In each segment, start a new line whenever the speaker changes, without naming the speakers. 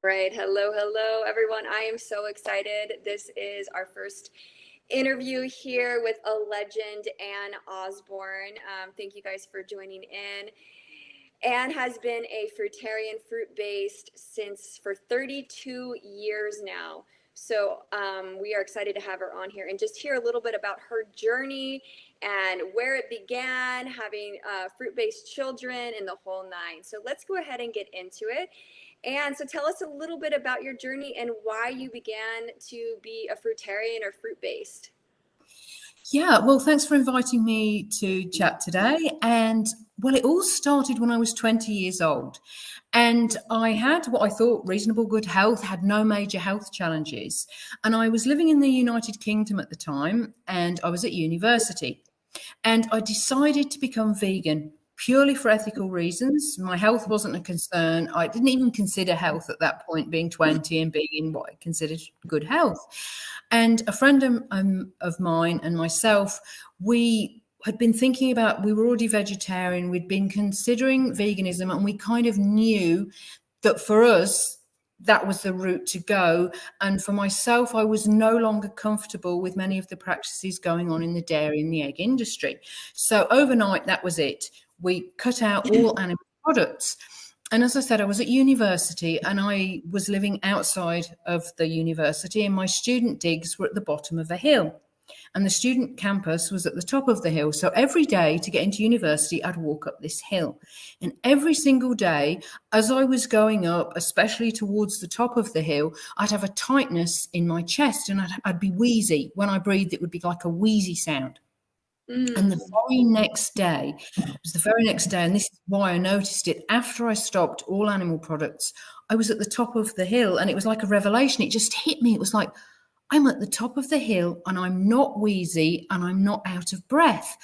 Right. Hello, everyone. I am so excited. This is our first interview here with a legend, Anne Osborne. Thank you guys for joining in. Anne has been a fruitarian, fruit-based for 32 years now. So we are excited to have her on here and just hear a little bit about her journey and where it began, having fruit-based children and the whole nine. So let's go ahead and get into it. And so tell us a little bit about your journey and why you began to be a fruitarian or fruit-based.
Yeah, well, thanks for inviting me to chat today. And well, it all started when I was 20 years old. And I had what I thought reasonable good health, had no major health challenges. And I was living in the United Kingdom at the time, and I was at university. And I decided to become vegan purely for ethical reasons. My health wasn't a concern. I didn't even consider health at that point, being 20 and being in what I considered good health. And a friend of mine and myself, we had been thinking about, we were already vegetarian, we'd been considering veganism, and we kind of knew that for us, that was the route to go. And for myself, I was no longer comfortable with many of the practices going on in the dairy and the egg industry. So overnight, that was it. We cut out all animal products. And as I said, I was at university and I was living outside of the university, and my student digs were at the bottom of a hill. And the student campus was at the top of the hill. So every day to get into university, I'd walk up this hill. And every single day, as I was going up, especially towards the top of the hill, I'd have a tightness in my chest and I'd be wheezy. When I breathed, it would be like a wheezy sound. And the very next day, and this is why I noticed it, after I stopped all animal products, I was at the top of the hill, and it was like a revelation. It just hit me. It was like, I'm at the top of the hill and I'm not wheezy and I'm not out of breath.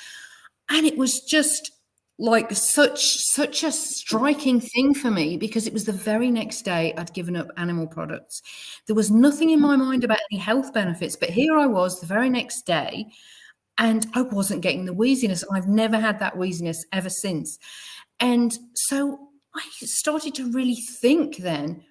And it was just like such a striking thing for me, because it was the very next day I'd given up animal products. There was nothing in my mind about any health benefits, but here I was the very next day and I wasn't getting the wheeziness. I've never had that wheeziness ever since. And so I started to really think then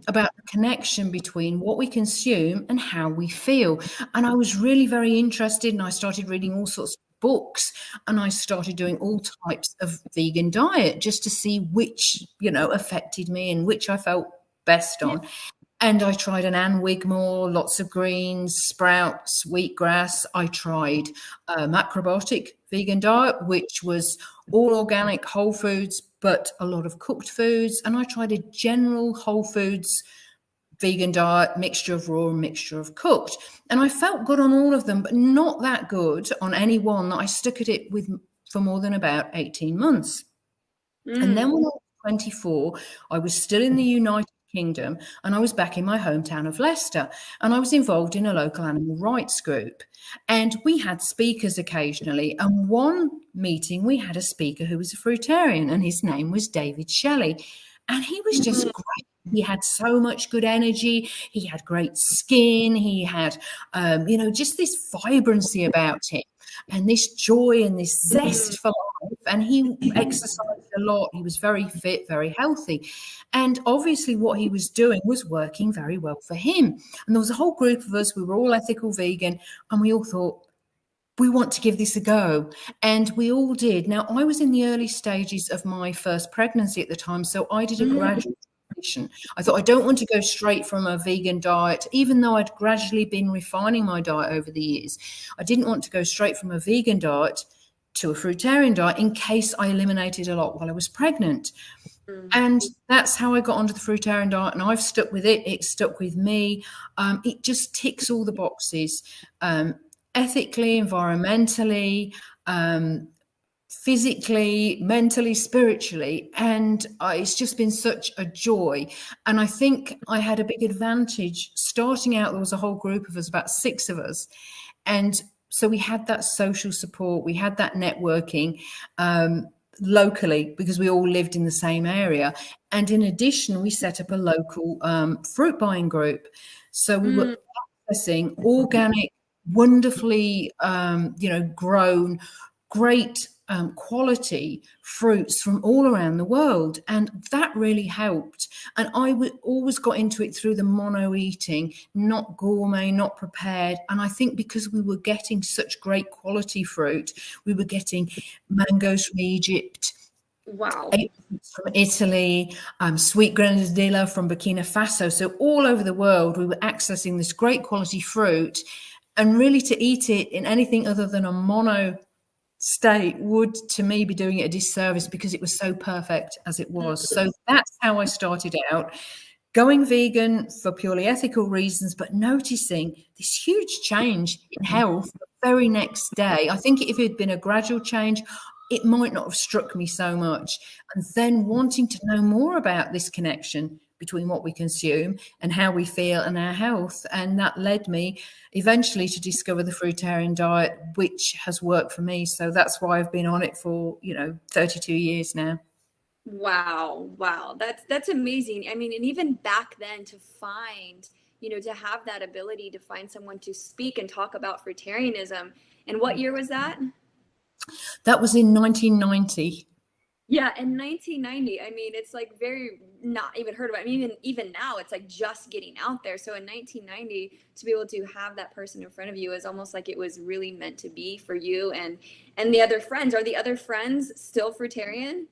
about the connection between what we consume and how we feel. And I was really very interested, and I started reading all sorts of books, and I started doing all types of vegan diet just to see which, affected me and which I felt best on. And I tried an Anne Wigmore, lots of greens, sprouts, wheatgrass. I tried a macrobiotic vegan diet, which was all organic, whole foods, but a lot of cooked foods. And I tried a general whole foods vegan diet, mixture of raw and mixture of cooked. And I felt good on all of them, but not that good on any one that I stuck at it with for more than about 18 months. And then when I was 24, I was still in the United Kingdom, and I was back in my hometown of Leicester, and I was involved in a local animal rights group, and we had speakers occasionally. And one meeting we had a speaker who was a fruitarian, and his name was David Shelley, and he was just great. He had so much good energy. He had great skin. He had, just this vibrancy about him, and this joy and this zest for life. And he exercised a lot. He was very fit, very healthy. And obviously what he was doing was working very well for him. And there was a whole group of us. We were all ethical vegan, and we all thought, we want to give this a go. And we all did. Now, I was in the early stages of my first pregnancy at the time, so I did a gradual transition. I thought, I don't want to go straight from a vegan diet, even though I'd gradually been refining my diet over the years. I didn't want to go straight from a vegan diet to a fruitarian diet in case I eliminated a lot while I was pregnant. And that's how I got onto the fruitarian diet, and I've stuck with it. It stuck with me. It just ticks all the boxes. Ethically, environmentally, physically, mentally, spiritually. And it's just been such a joy. And I think I had a big advantage. Starting out, there was a whole group of us, about 6 of us. And so we had that social support. We had that networking locally, because we all lived in the same area. And in addition, we set up a local fruit buying group. So we were accessing organic, wonderfully, grown, great quality fruits from all around the world, and that really helped. And always got into it through the mono eating, not gourmet, not prepared. And I think because we were getting such great quality fruit, we were getting mangoes from Egypt,
Wow.
from Italy, sweet grenadilla from Burkina Faso. So all over the world, we were accessing this great quality fruit, and really to eat it in anything other than a mono state would, to me, be doing it a disservice because it was so perfect as it was. So that's how I started out, going vegan for purely ethical reasons, but noticing this huge change in health the very next day. I think if it had been a gradual change, it might not have struck me so much. And then wanting to know more about this connection between what we consume and how we feel and our health. And that led me eventually to discover the Fruitarian diet, which has worked for me. So that's why I've been on it for, 32 years now.
Wow. That's amazing. I mean, and even back then to find, to have that ability to find someone to speak and talk about fruitarianism. And what year was that?
That was in 1990.
Yeah, in 1990. I mean, it's like very not even heard about. I mean, even now, it's like just getting out there. So in 1990, to be able to have that person in front of you is almost like it was really meant to be for you and the other friends. Are the other friends still fruitarian?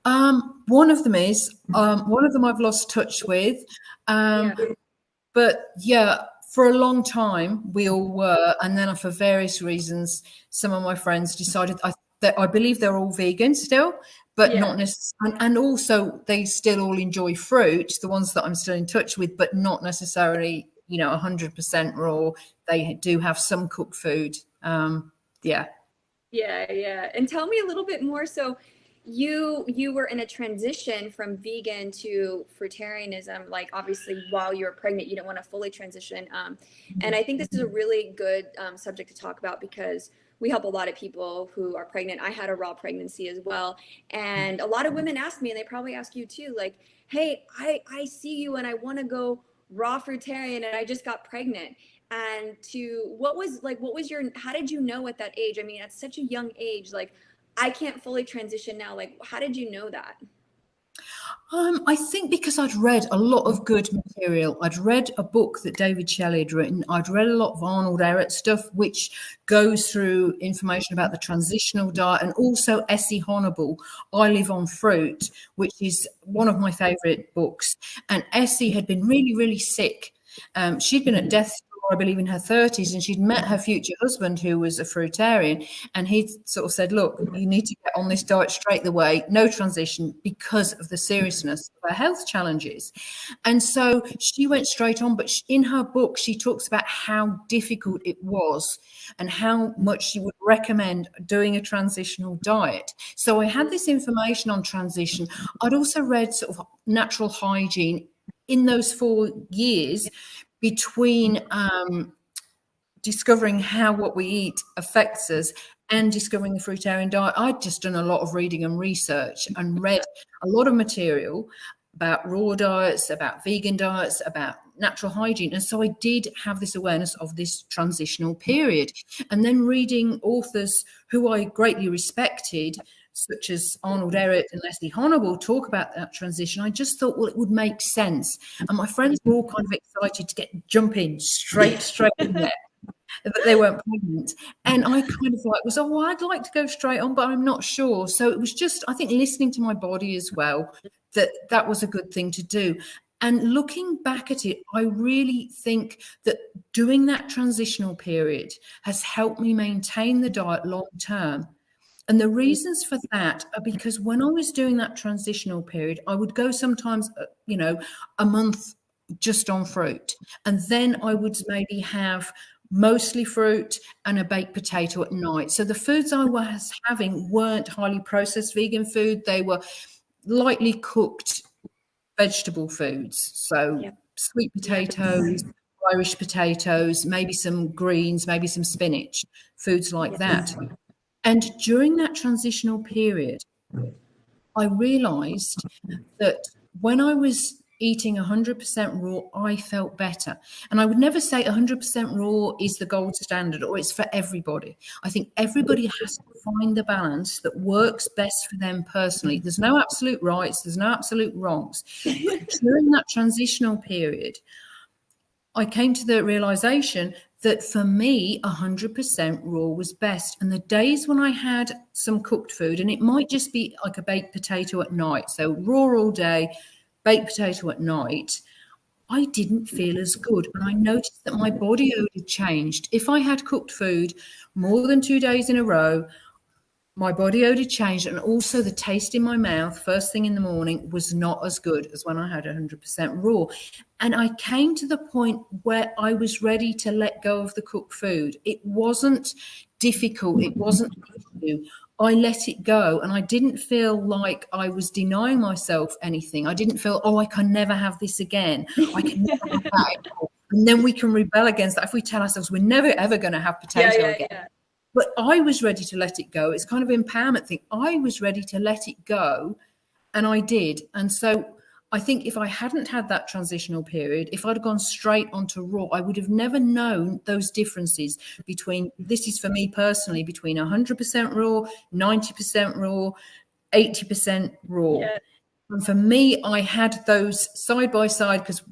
One of them is. One of them I've lost touch with. But yeah, for a long time we all were, and then for various reasons, some of my friends decided. I believe they're all vegan still, but not necessarily. And also, they still all enjoy fruit. The ones that I'm still in touch with, but not necessarily, 100% raw. They do have some cooked food. Yeah.
And tell me a little bit more. So you were in a transition from vegan to fruitarianism, like obviously while you were pregnant, you didn't want to fully transition. And I think this is a really good subject to talk about because we help a lot of people who are pregnant. I had a raw pregnancy as well. And a lot of women ask me, and they probably ask you too, like, hey, I see you and I want to go raw fruitarian and I just got pregnant. And how did you know at that age? I mean, at such a young age, like, I can't fully transition now. Like, how did you know that?
I think because I'd read a lot of good material. I'd read a book that David Shelley had written. I'd read a lot of Arnold Ehret stuff, which goes through information about the transitional diet, and also Essie Honorable, I Live on Fruit, which is one of my favorite books. And Essie had been really, really sick. She'd been at death's door, I believe, in her 30s, and she'd met her future husband, who was a fruitarian, and he sort of said, look, you need to get on this diet straight away, no transition, because of the seriousness of her health challenges. And so she went straight on, but in her book, she talks about how difficult it was and how much she would recommend doing a transitional diet. So I had this information on transition. I'd also read sort of natural hygiene in those 4 years between discovering how what we eat affects us and discovering the fruitarian diet. I'd just done a lot of reading and research and read a lot of material about raw diets, about vegan diets, about natural hygiene. And so I did have this awareness of this transitional period. And then reading authors who I greatly respected, such as Arnold Ehret and Leslie Honorable, talk about that transition, I just thought, well, it would make sense. And my friends were all kind of excited to jump in straight in there, but they weren't pregnant. And I kind of I'd like to go straight on, but I'm not sure. So it was just, I think, listening to my body as well, that was a good thing to do. And looking back at it, I really think that doing that transitional period has helped me maintain the diet long term. And the reasons for that are because when I was doing that transitional period, I would go sometimes, a month just on fruit. And then I would maybe have mostly fruit and a baked potato at night. So the foods I was having weren't highly processed vegan food. They were lightly cooked vegetable foods. So sweet potatoes, Irish potatoes, maybe some greens, maybe some spinach, foods like that. And during that transitional period, I realized that when I was eating 100% raw, I felt better. And I would never say 100% raw is the gold standard or it's for everybody. I think everybody has to find the balance that works best for them personally. There's no absolute rights, there's no absolute wrongs. But during that transitional period, I came to the realization that for me, 100% raw was best. And the days when I had some cooked food, and it might just be like a baked potato at night, so raw all day, baked potato at night, I didn't feel as good. And I noticed that my body odor changed. If I had cooked food more than 2 days in a row, my body odor changed, and also the taste in my mouth first thing in the morning was not as good as when I had 100% raw. And I came to the point where I was ready to let go of the cooked food. It wasn't difficult. It wasn't an issue. I let it go, and I didn't feel like I was denying myself anything. I didn't feel, oh, I can never have this again. I can never have that anymore. And then we can rebel against that if we tell ourselves we're never ever going to have potato again. Yeah. But I was ready to let it go. It's kind of an empowerment thing. I was ready to let it go, and I did. And so I think if I hadn't had that transitional period, if I'd gone straight onto raw, I would have never known those differences between, this is for me personally, between 100% raw, 90% raw, 80% raw. Yeah. And for me, I had those side by side, because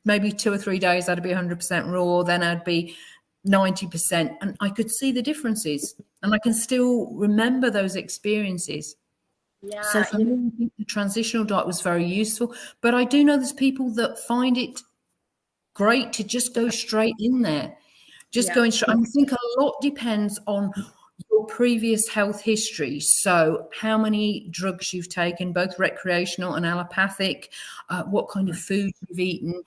maybe 2 or 3 days I'd be 100% raw, then I'd be 90%, and I could see the differences, and I can still remember those experiences. Yeah. So for me, I think the transitional diet was very useful, but I do know there's people that find it great to just go straight in there, going straight. I think a lot depends on your previous health history. So how many drugs you've taken, both recreational and allopathic, what kind of food you've eaten,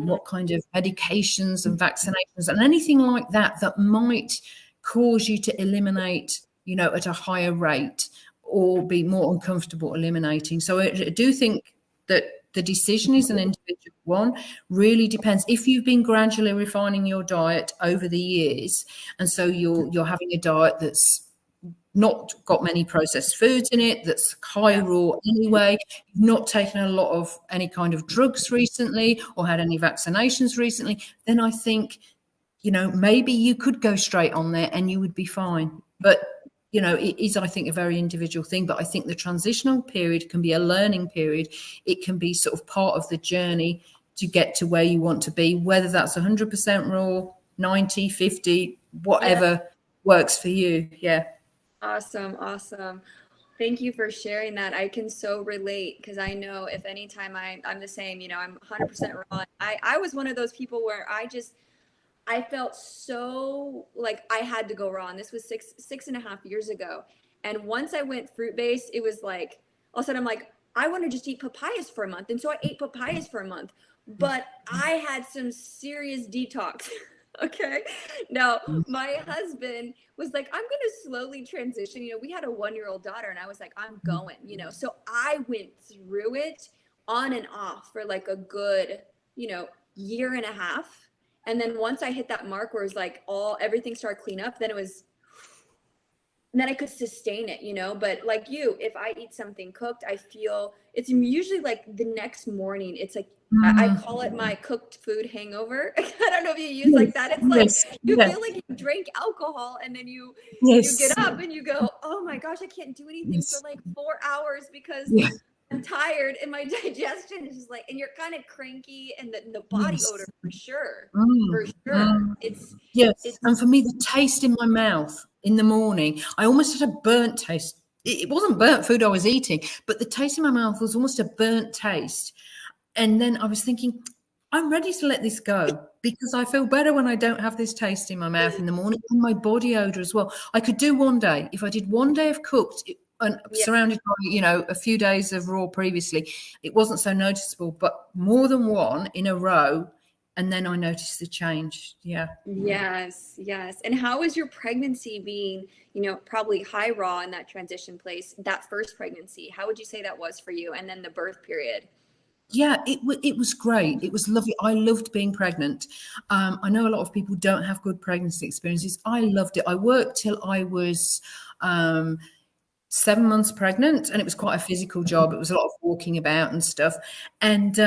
what kind of medications and vaccinations and anything like that that might cause you to eliminate, at a higher rate or be more uncomfortable eliminating. So I do think that the decision is an individual one. Really depends. If you've been gradually refining your diet over the years, and so you're having a diet that's not got many processed foods in it, that's high raw anyway, you've not taken a lot of any kind of drugs recently or had any vaccinations recently, then I think, maybe you could go straight on there and you would be fine. But it is, I think, a very individual thing. But I think the transitional period can be a learning period. It can be sort of part of the journey to get to where you want to be, whether that's 100% raw, 90, 50, whatever works for you. Yeah.
Awesome. Thank you for sharing that. I can so relate, because I know if anytime I'm the same, I'm 100% raw. I was one of those people where I felt so like I had to go raw. And this was 6.5 years ago. And once I went fruit-based, it was like, all of a sudden I'm like, I want to just eat papayas for a month. And so I ate papayas for a month, but I had some serious detox. Okay. Now my husband was like, I'm going to slowly transition. We had a 1-year-old daughter, and I was like, I'm going, so I went through it on and off for like a good, 1.5 years. And then once I hit that mark where it was like everything started clean up, then I could sustain it, but like if I eat something cooked, I feel it's usually like the next morning. It's like, I call it my cooked food hangover. I don't know if you use like that. It's like, you feel like you drank alcohol, and then you get up and you go, oh my gosh, I can't do anything for like 4 hours because I'm tired, and my digestion is just like, and you're kind of cranky, and the body odor for sure. It's
and for me, the taste in my mouth in the morning, I almost had a burnt taste. It wasn't burnt food I was eating, but the taste in my mouth was almost a burnt taste. And then I was thinking, I'm ready to let this go, because I feel better when I don't have this taste in my mouth in the morning, and my body odor as well. I could do one day. If I did one day of cooked and surrounded by, a few days of raw previously, it wasn't so noticeable, but more than one in a row, and then I noticed the change. Yeah.
Yes. And how was your pregnancy being, probably high raw in that transition place, that first pregnancy? How would you say that was for you? And then the birth period?
Yeah, it was great. It was lovely. I loved being pregnant. I know a lot of people don't have good pregnancy experiences. I loved it. I worked till I was 7 months pregnant, and it was quite a physical job. It was a lot of walking about and stuff. And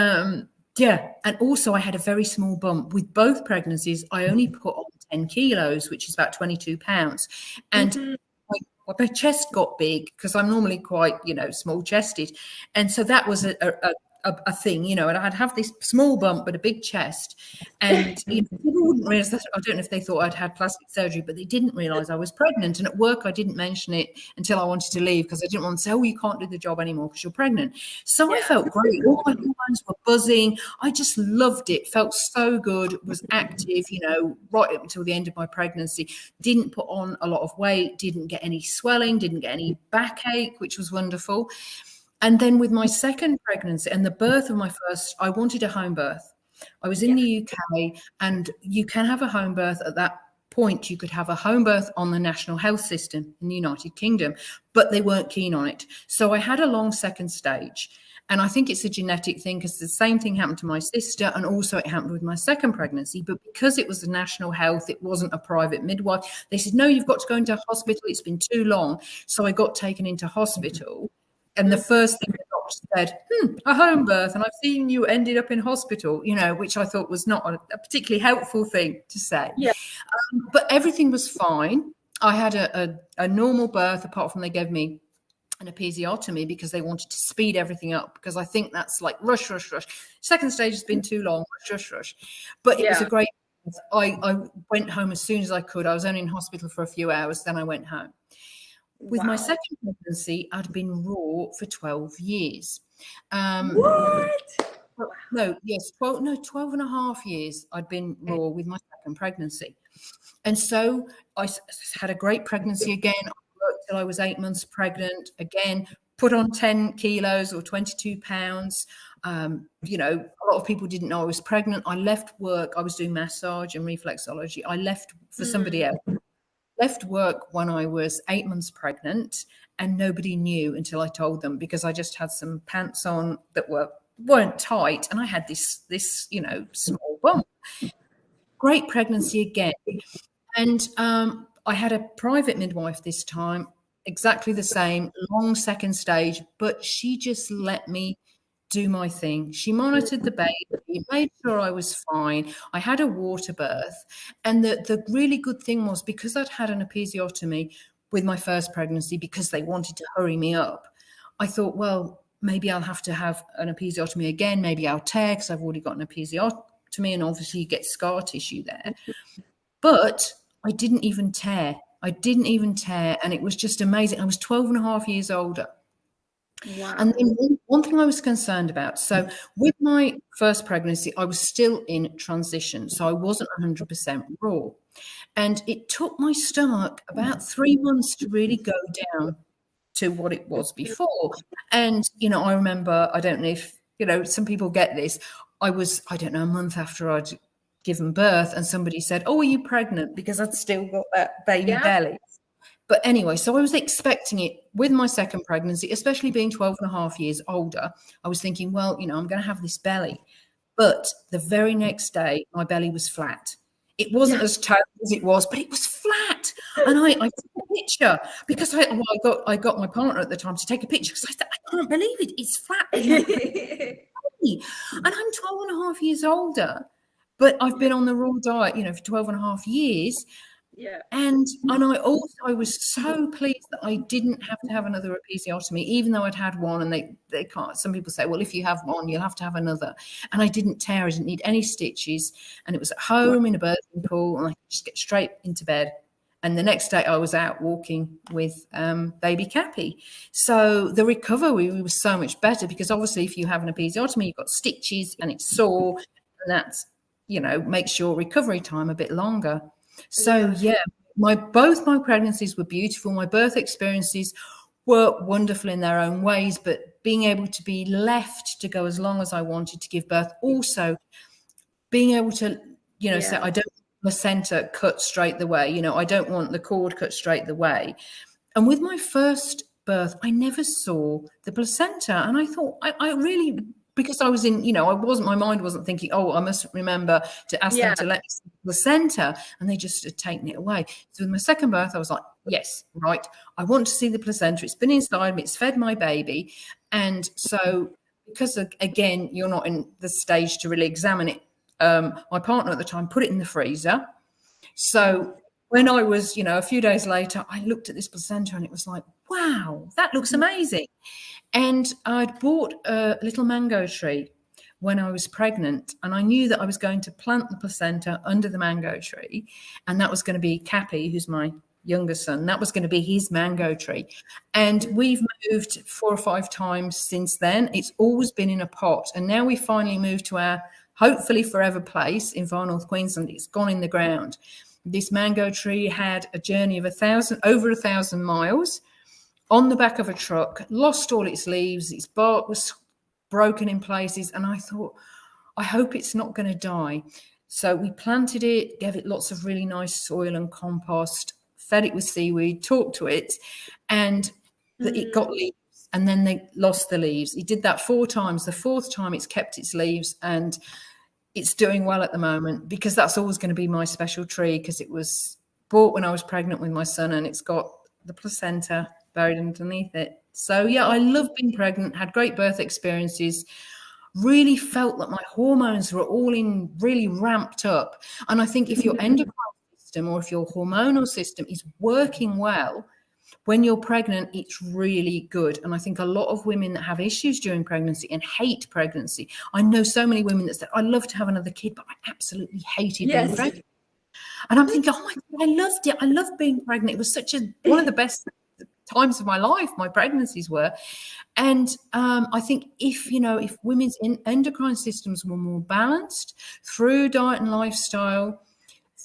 yeah, and also I had a very small bump. With both pregnancies, I only put on 10 kilos, which is about 22 pounds. And my chest got big because I'm normally quite, small chested. And so that was a thing, and I'd have this small bump but a big chest. And people wouldn't realize that. I don't know if they thought I'd had plastic surgery, but they didn't realize I was pregnant. And at work, I didn't mention it until I wanted to leave because I didn't want to say, oh, you can't do the job anymore because you're pregnant. So I felt great. All my hormones were buzzing. I just loved it. Felt so good. Was active, right up until the end of my pregnancy. Didn't put on a lot of weight. Didn't get any swelling. Didn't get any backache, which was wonderful. And then with my second pregnancy and the birth of my first, I wanted a home birth. I was in the UK, and you can have a home birth. At that point, you could have a home birth on the national health system in the United Kingdom, but they weren't keen on it. So I had a long second stage. And I think it's a genetic thing because the same thing happened to my sister, and also it happened with my second pregnancy. But because it was the national health, it wasn't a private midwife. They said, no, you've got to go into hospital. It's been too long. So I got taken into hospital. And the first thing the doctor said, a home birth, and I've seen you ended up in hospital, which I thought was not a particularly helpful thing to say.
Yeah.
But everything was fine. I had a normal birth, apart from they gave me an episiotomy because they wanted to speed everything up, because I think that's like rush. Second stage has been too long, rush. But it was a great birth. I went home as soon as I could. I was only in hospital for a few hours, then I went home. With my second pregnancy, I'd been raw for 12 years.
What?
No, yes, 12 and a half years I'd been raw with my second pregnancy. And so I had a great pregnancy again. I worked till I was 8 months pregnant. Again, put on 10 kilos or 22 pounds. A lot of people didn't know I was pregnant. I left work. I was doing massage and reflexology. I left for somebody else. Left work when I was 8 months pregnant, and nobody knew until I told them, because I just had some pants on that weren't tight, and I had this small bump. Great pregnancy again. And I had a private midwife this time, exactly the same, long second stage, but she just let me do my thing. She monitored the baby, made sure I was fine. I had a water birth. And the really good thing was, because I'd had an episiotomy with my first pregnancy, because they wanted to hurry me up, I thought, well, maybe I'll have to have an episiotomy again. Maybe I'll tear because I've already got an episiotomy, and obviously you get scar tissue there. But I didn't even tear. And it was just amazing. I was 12 and a half years older. Wow. And then one thing I was concerned about, so with my first pregnancy, I was still in transition, so I wasn't 100% raw. And it took my stomach about 3 months to really go down to what it was before. And, I remember, I don't know if, some people get this, I was, a month after I'd given birth, and somebody said, oh, are you pregnant? Because I'd still got that baby belly. But anyway, so I was expecting it with my second pregnancy, especially being 12 and a half years older. I was thinking, well, I'm going to have this belly. But the very next day, my belly was flat. It wasn't as tight as it was, but it was flat. And I took a picture because I got my partner at the time to take a picture, because I said, I can't believe it. It's flat. And I'm 12 and a half years older, but I've been on the raw diet, for 12 and a half years. Yeah. And I was so pleased that I didn't have to have another episiotomy, even though I'd had one, and they can't. Some people say, well, if you have one, you'll have to have another. And I didn't tear. I didn't need any stitches. And it was at home in a birthing pool, and I could just get straight into bed. And the next day I was out walking with baby Cappy. So the recovery was so much better, because obviously if you have an episiotomy, you've got stitches and it's sore, and that's, makes your recovery time a bit longer. So both my pregnancies were beautiful. My birth experiences were wonderful in their own ways, but being able to be left to go as long as I wanted to give birth, also being able to, say, I don't want the placenta cut straight the way, I don't want the cord cut straight the way. And with my first birth, I never saw the placenta. And I thought, I really, because I was in, my mind wasn't thinking, oh, I must remember to ask them to let me see the placenta, and they just had taken it away. So with my second birth, I was like, yes, right, I want to see the placenta. It's been inside me. It's fed my baby. And so because, again, you're not in the stage to really examine it, my partner at the time put it in the freezer. So when I was, a few days later, I looked at this placenta and it was like, wow, that looks amazing. And I'd bought a little mango tree when I was pregnant, and I knew that I was going to plant the placenta under the mango tree, and that was going to be Cappy, who's my younger son. That was going to be his mango tree. And we've moved 4 or 5 times since then. It's always been in a pot. And now we finally moved to our hopefully forever place in Far North Queensland. It's gone in the ground. This mango tree had a journey of over 1,000 miles on the back of a truck, lost all its leaves, its bark was broken in places, and I thought, I hope it's not going to die. So we planted it, gave it lots of really nice soil and compost, fed it with seaweed, talked to it, and it got leaves, and then they lost the leaves. It did that 4 times. The 4th time it's kept its leaves, and it's doing well at the moment, because that's always going to be my special tree, because it was bought when I was pregnant with my son, and it's got the placenta buried underneath it. So yeah, I love being pregnant, had great birth experiences, really felt that my hormones were all in really ramped up. And I think if your endocrine system or if your hormonal system is working well when you're pregnant, it's really good. And I think a lot of women that have issues during pregnancy and hate pregnancy, I know so many women that said, I'd love to have another kid, but I absolutely hated being pregnant. And I'm thinking, oh my God, I loved it. I loved being pregnant. It was one of the best times of my life, my pregnancies were. And I think if women's endocrine systems were more balanced through diet and lifestyle,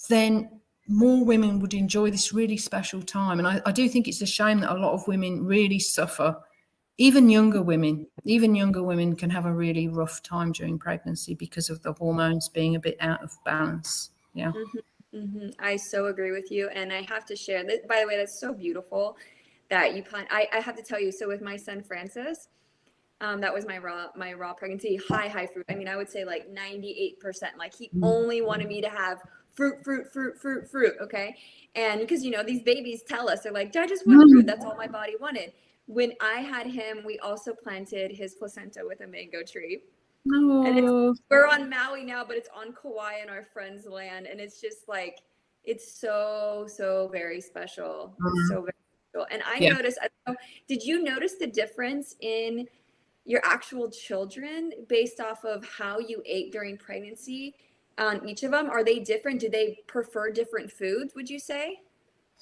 then more women would enjoy this really special time. And I do think it's a shame that a lot of women really suffer. Even younger women can have a really rough time during pregnancy because of the hormones being a bit out of balance. Yeah.
I so agree with you. And I have to share this, by the way, that's so beautiful that you plan. I have to tell you, so with my son Francis, that was my raw pregnancy, high fruit. I mean, I would say like 98%. Like he only wanted me to have fruit. Okay. And because, these babies tell us, they're like, I just want fruit. That's all my body wanted. When I had him, we also planted his placenta with a mango tree. Oh. And we're on Maui now, but it's on Kauai in our friend's land. And it's just like, it's so, so very special. It's so very special. And I noticed, did you notice the difference in your actual children based off of how you ate during pregnancy on each of them? Are they different? Do they prefer different foods, would you say,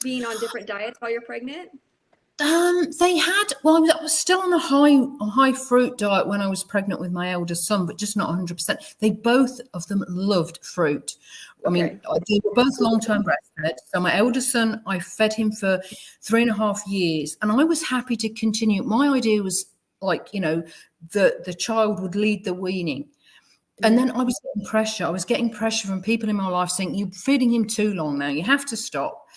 being on different diets while you're pregnant?
I was still on a high fruit diet when I was pregnant with my eldest son, but just not 100%. They both of them loved fruit. I mean, they were both long-term breastfed. So my eldest son, I fed him for 3.5 years, and I was happy to continue. My idea was like, the child would lead the weaning. And then I was getting pressure. I was getting pressure from people in my life saying, you're feeding him too long now. You have to stop.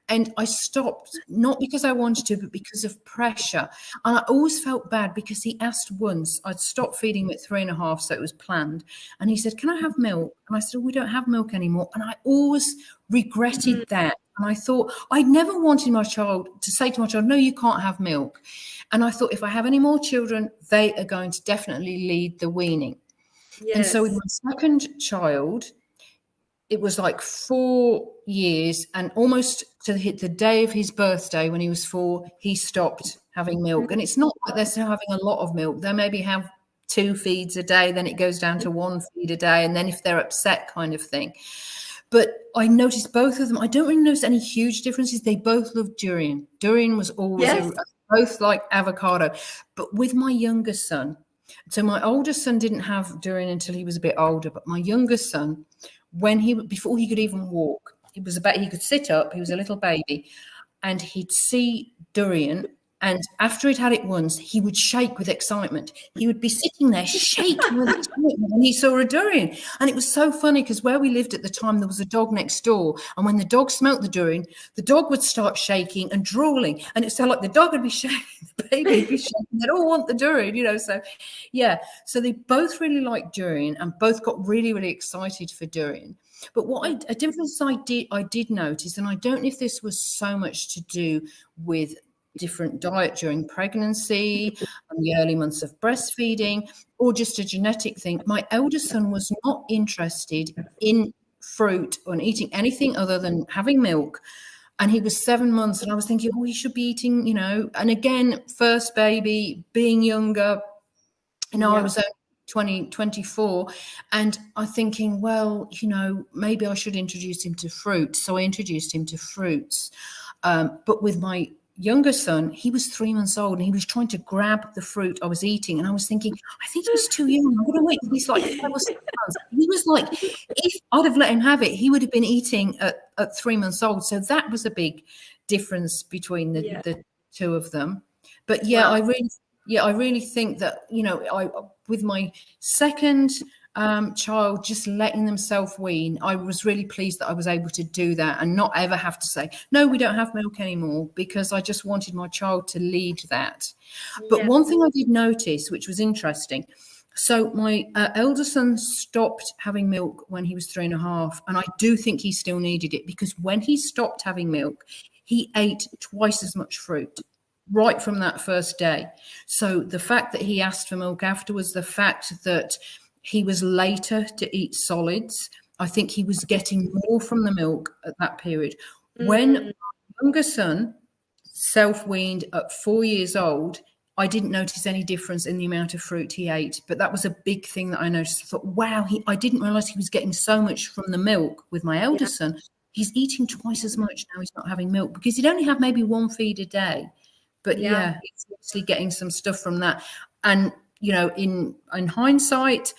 And I stopped, not because I wanted to, but because of pressure. And I always felt bad because he asked once, I'd stopped feeding him at 3.5, so it was planned. And he said, can I have milk? And I said, we don't have milk anymore. And I always regretted that. And I thought, I'd never wanted my child to say to my child, no, you can't have milk. And I thought, if I have any more children, they are going to definitely lead the weaning. Yes. And so with my second child, it was like 4 years, and almost to hit the day of his birthday when he was 4, he stopped having milk. And it's not like they're still having a lot of milk. They maybe have 2 feeds a day, then it goes down to 1 feed a day, and then if they're upset kind of thing. But I noticed both of them. I don't really notice any huge differences. They both loved durian. Durian was always both like avocado. But with my younger son, so my oldest son didn't have durian until he was a bit older, but my younger son, before he could even walk, he could sit up, he was a little baby, and he'd see durian, and after he'd had it once, he would shake with excitement. He would be sitting there shaking with excitement when he saw a durian. And it was so funny because where we lived at the time, there was a dog next door, and when the dog smelt the durian, the dog would start shaking and drooling, and it sounded like the dog would be shaking, the baby would be shaking, they'd all want the durian, so yeah. So they both really liked durian and both got really, really excited for durian. But a difference I did notice, and I don't know if this was so much to do with different diet during pregnancy and the early months of breastfeeding, or just a genetic thing. My elder son was not interested in fruit or in eating anything other than having milk. And he was 7 months, and I was thinking, oh, he should be eating, and again, first baby, being younger, I was only 24, and I'm thinking, well, maybe I should introduce him to fruit. So I introduced him to fruits. But with my younger son, he was 3 months old, and he was trying to grab the fruit I was eating. And I was thinking, I think he's too young. I'm going to wait till he's like 5 or 6 months. He was like, if I'd have let him have it, he would have been eating at 3 months old. So that was a big difference between the two of them. But wow. I really think that, I with my second child, just letting them self-wean, I was really pleased that I was able to do that and not ever have to say, no, we don't have milk anymore, because I just wanted my child to lead that. But one thing I did notice, which was interesting, so my elder son stopped having milk when he was 3.5, and I do think he still needed it, because when he stopped having milk, he ate twice as much fruit right from that first day. So the fact that he asked for milk afterwards, the fact that he was later to eat solids, I think he was getting more from the milk at that period. When my younger son self-weaned at 4 years old, I didn't notice any difference in the amount of fruit he ate, but that was a big thing that I noticed. I thought, wow, I didn't realize he was getting so much from the milk with my elder son. He's eating twice as much now he's not having milk, because he'd only have maybe one feed a day. But he's obviously getting some stuff from that. And, in hindsight,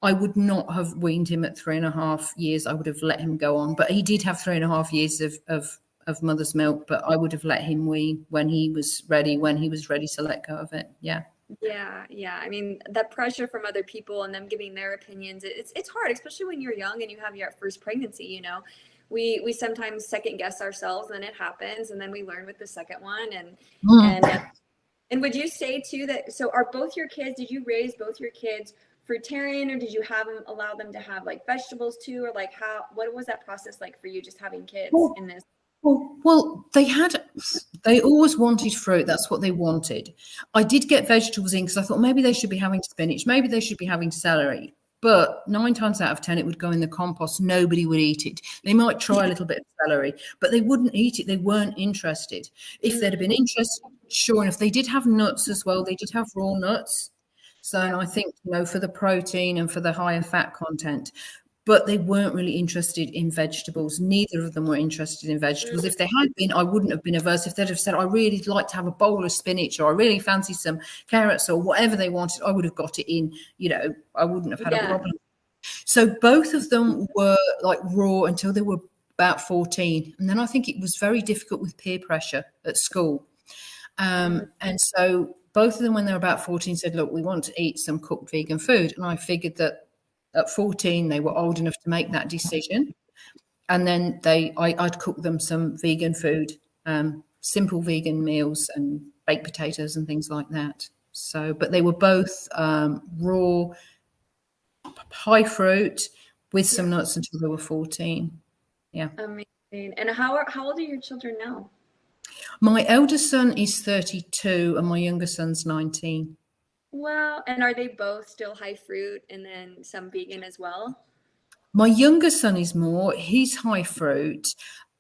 I would not have weaned him at 3.5 years. I would have let him go on. But he did have 3.5 years of mother's milk, but I would have let him wean when he was ready to let go of it. Yeah.
Yeah. I mean, that pressure from other people and them giving their opinions, it's hard, especially when you're young and you have your first pregnancy, We sometimes second guess ourselves, and then it happens, and then we learn with the second one. And would you say too that, so did you raise both your kids fruitarian, or did you allow them to have like vegetables too, or like what was that process like for you, just having kids in this?
Well, they always wanted fruit. That's what they wanted. I did get vegetables in because I thought maybe they should be having spinach, maybe they should be having celery. But 9 times out of 10, it would go in the compost. Nobody would eat it. They might try a little bit of celery, but they wouldn't eat it. They weren't interested. If they'd have been interested, sure enough, they did have nuts as well. They did have raw nuts. So I think, for the protein and for the higher fat content. But they weren't really interested in vegetables. Neither of them were interested in vegetables. If they had been, I wouldn't have been averse. If they'd have said, I really like to have a bowl of spinach, or I really fancy some carrots, or whatever they wanted, I would have got it in, I wouldn't have had a problem. So both of them were like raw until they were about 14. And then I think it was very difficult with peer pressure at school. And so both of them, when they were about 14, said, look, we want to eat some cooked vegan food. And I figured that at 14, they were old enough to make that decision. And then I'd cook them some vegan food, simple vegan meals and baked potatoes and things like that. So, but they were both raw, high fruit with some nuts until they were 14. Yeah.
Amazing. And how old are your children now?
My eldest son is 32 and my younger son's 19.
Well, and are they both still high fruit and then some vegan as well?
My younger son is more, he's high fruit,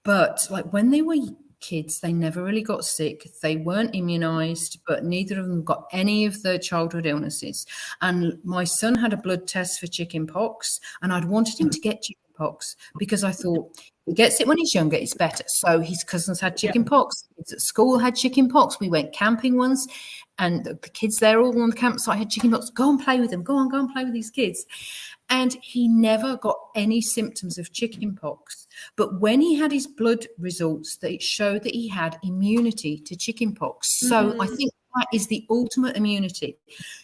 but like when they were kids, they never really got sick. They weren't immunized, but neither of them got any of the childhood illnesses. And my son had a blood test for chicken pox, and I'd wanted him to get chicken pox because I thought he gets it when he's younger, it's better. So his cousins had chicken pox. Kids at school had chicken pox. We went camping once, and the kids there all on the campsite had chicken pox. Go and play with them. Go and play with these kids. And he never got any symptoms of chicken pox. But when he had his blood results, it showed that he had immunity to chicken pox. So I think that is the ultimate immunity.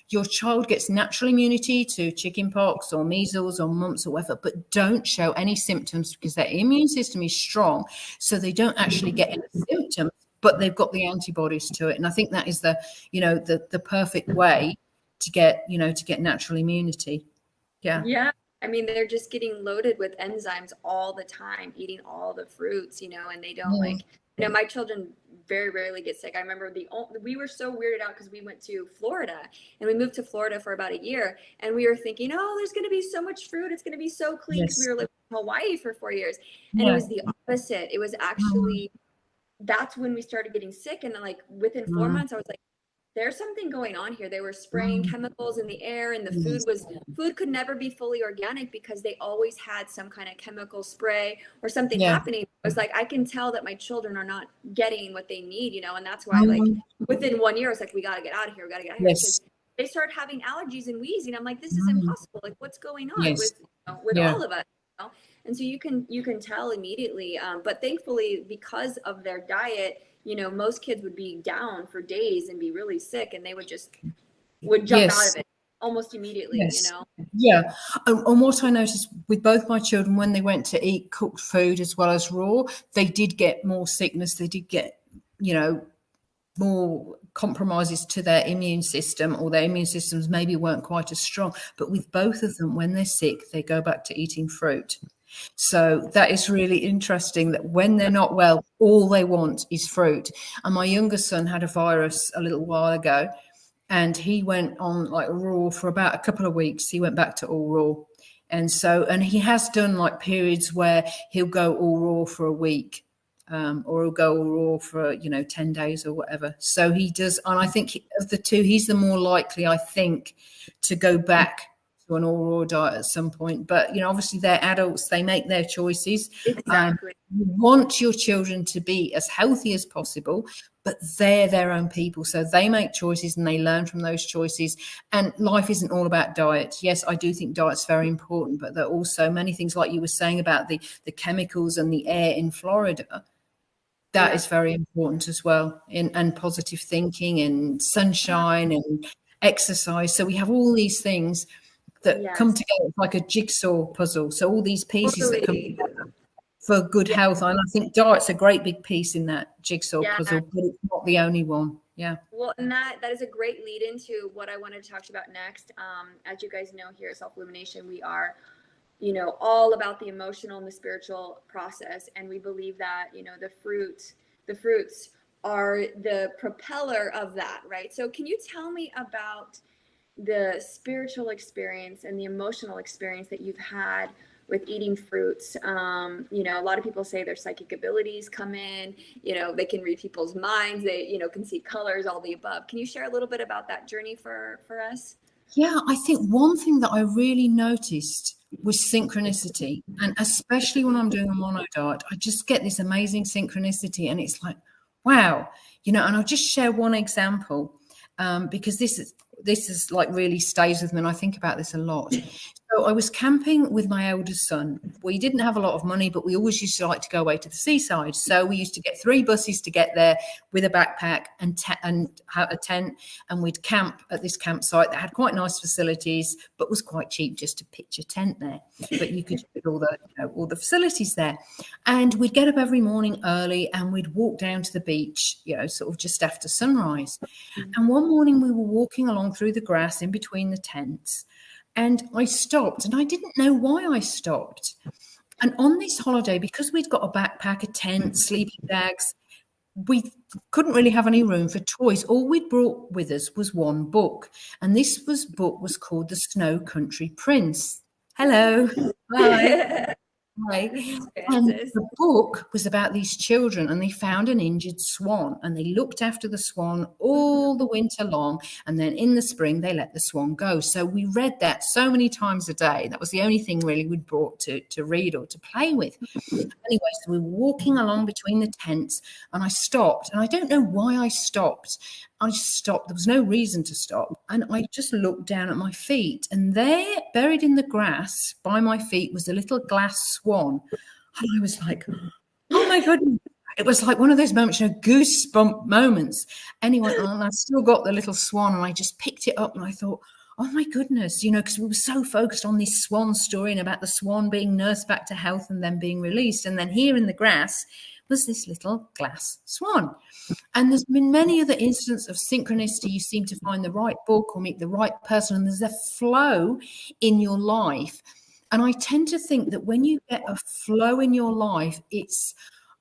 Your child gets natural immunity to chicken pox or measles or mumps or whatever, but don't show any symptoms because their immune system is strong. So they don't actually get any symptoms, but they've got the antibodies to it. And I think that is the perfect way to get natural immunity. Yeah.
I mean, they're just getting loaded with enzymes all the time, eating all the fruits, and they don't
Mm.
like, my children very rarely get sick. I remember we were so weirded out because we went to Florida and we moved to Florida for about a year, and we were thinking, oh, there's going to be so much fruit. It's going to be so clean because we
Yes.
were living in Hawaii for 4 years. And it
Yeah.
was the opposite. It was
Mm.
actually, that's when we started getting sick. And like within four
Mm.
months, I was like, there's something going on here. They were spraying
Mm.
chemicals in the air, and the
Yes.
food could never be fully organic because they always had some kind of chemical spray or something
Yeah.
happening. I was like, I can tell that my children are not getting what they need, and that's why, like,
Mm.
within 1 year, I was like, we got to get out of here. We got to get out of here because
Yes.
they started having allergies and wheezing. I'm like, this is
Mm.
impossible. Like, what's going on
Yes.
with
Yeah.
all of us? And so you can tell immediately. But thankfully, because of their diet, most kids would be down for days and be really sick, and they would jump out
Yes.
of it almost immediately,
Yes. Yeah. And what I noticed with both my children, when they went to eat cooked food as well as raw, they did get more sickness. They did get, more compromises to their immune system, or their immune systems maybe weren't quite as strong. But with both of them, when they're sick, they go back to eating fruit. So that is really interesting that when they're not well, all they want is fruit. And my younger son had a virus a little while ago, and he went on like raw for about a couple of weeks. He went back to all raw. And he has done like periods where he'll go all raw for a week, or he'll go all raw for 10 days or whatever. So he does, and I think of the two, he's the more likely, I think, to go back to an all raw diet at some point. But obviously they're adults, they make their choices.
Exactly.
You want your children to be as healthy as possible, but they're their own people, so they make choices and they learn from those choices. And life isn't all about diet. Yes, I do think diet's very important, but there are also many things, like you were saying about the chemicals and the air in Florida. That is very important as well, and positive thinking and sunshine and exercise. So we have all these things that come
Yes.
together like a jigsaw puzzle. So all these pieces that come
Totally.
together for good health. And I think diet's a great big piece in that jigsaw
Yeah.
puzzle, but it's not the only one. Yeah.
Well, and that is a great lead into what I wanted to talk about next. As you guys know, here at Self Illumination, we are all about the emotional and the spiritual process, and we believe that the fruits are the propeller of that, right? So can you tell me about the spiritual experience and the emotional experience that you've had with eating fruits? A lot of people say their psychic abilities come in, they can read people's minds, they can see colors, all the above. Can you share a little bit about that journey for us?
Yeah, I think one thing that I really noticed was synchronicity. And especially when I'm doing a mono diet, I just get this amazing synchronicity. And it's like, wow, and I'll just share one example, because this is like really stays with me. And I think about this a lot. So I was camping with my eldest son. We didn't have a lot of money, but we always used to like to go away to the seaside. So we used to get 3 buses to get there with a backpack and a tent, and we'd camp at this campsite that had quite nice facilities, but was quite cheap just to pitch a tent there. But you could put all the facilities there. And we'd get up every morning early and we'd walk down to the beach, sort of just after sunrise. And one morning we were walking along through the grass in between the tents, and I stopped, and I didn't know why I stopped. And on this holiday, because we'd got a backpack, a tent, sleeping bags, we couldn't really have any room for toys. All we'd brought with us was one book. And this book was called The Snow Country Prince. Hello. Hi. Right. And the book was about these children, and they found an injured swan, and they looked after the swan all the winter long, and then in the spring they let the swan go. So we read that so many times a day. That was the only thing really we'd brought to read or to play with. Anyway, so we were walking along between the tents, and I stopped, and I don't know why I stopped. I stopped. There was no reason to stop. And I just looked down at my feet, and there, buried in the grass by my feet, was a little glass swan. And I was like, oh my goodness. It was like one of those moments, goosebump moments. Anyway, and I still got the little swan, and I just picked it up, and I thought, oh my goodness, because we were so focused on this swan story and about the swan being nursed back to health and then being released. And then here in the grass was this little glass swan. And there's been many other instances of synchronicity. You seem to find the right book or meet the right person, and there's a flow in your life. And I tend to think that when you get a flow in your life, it's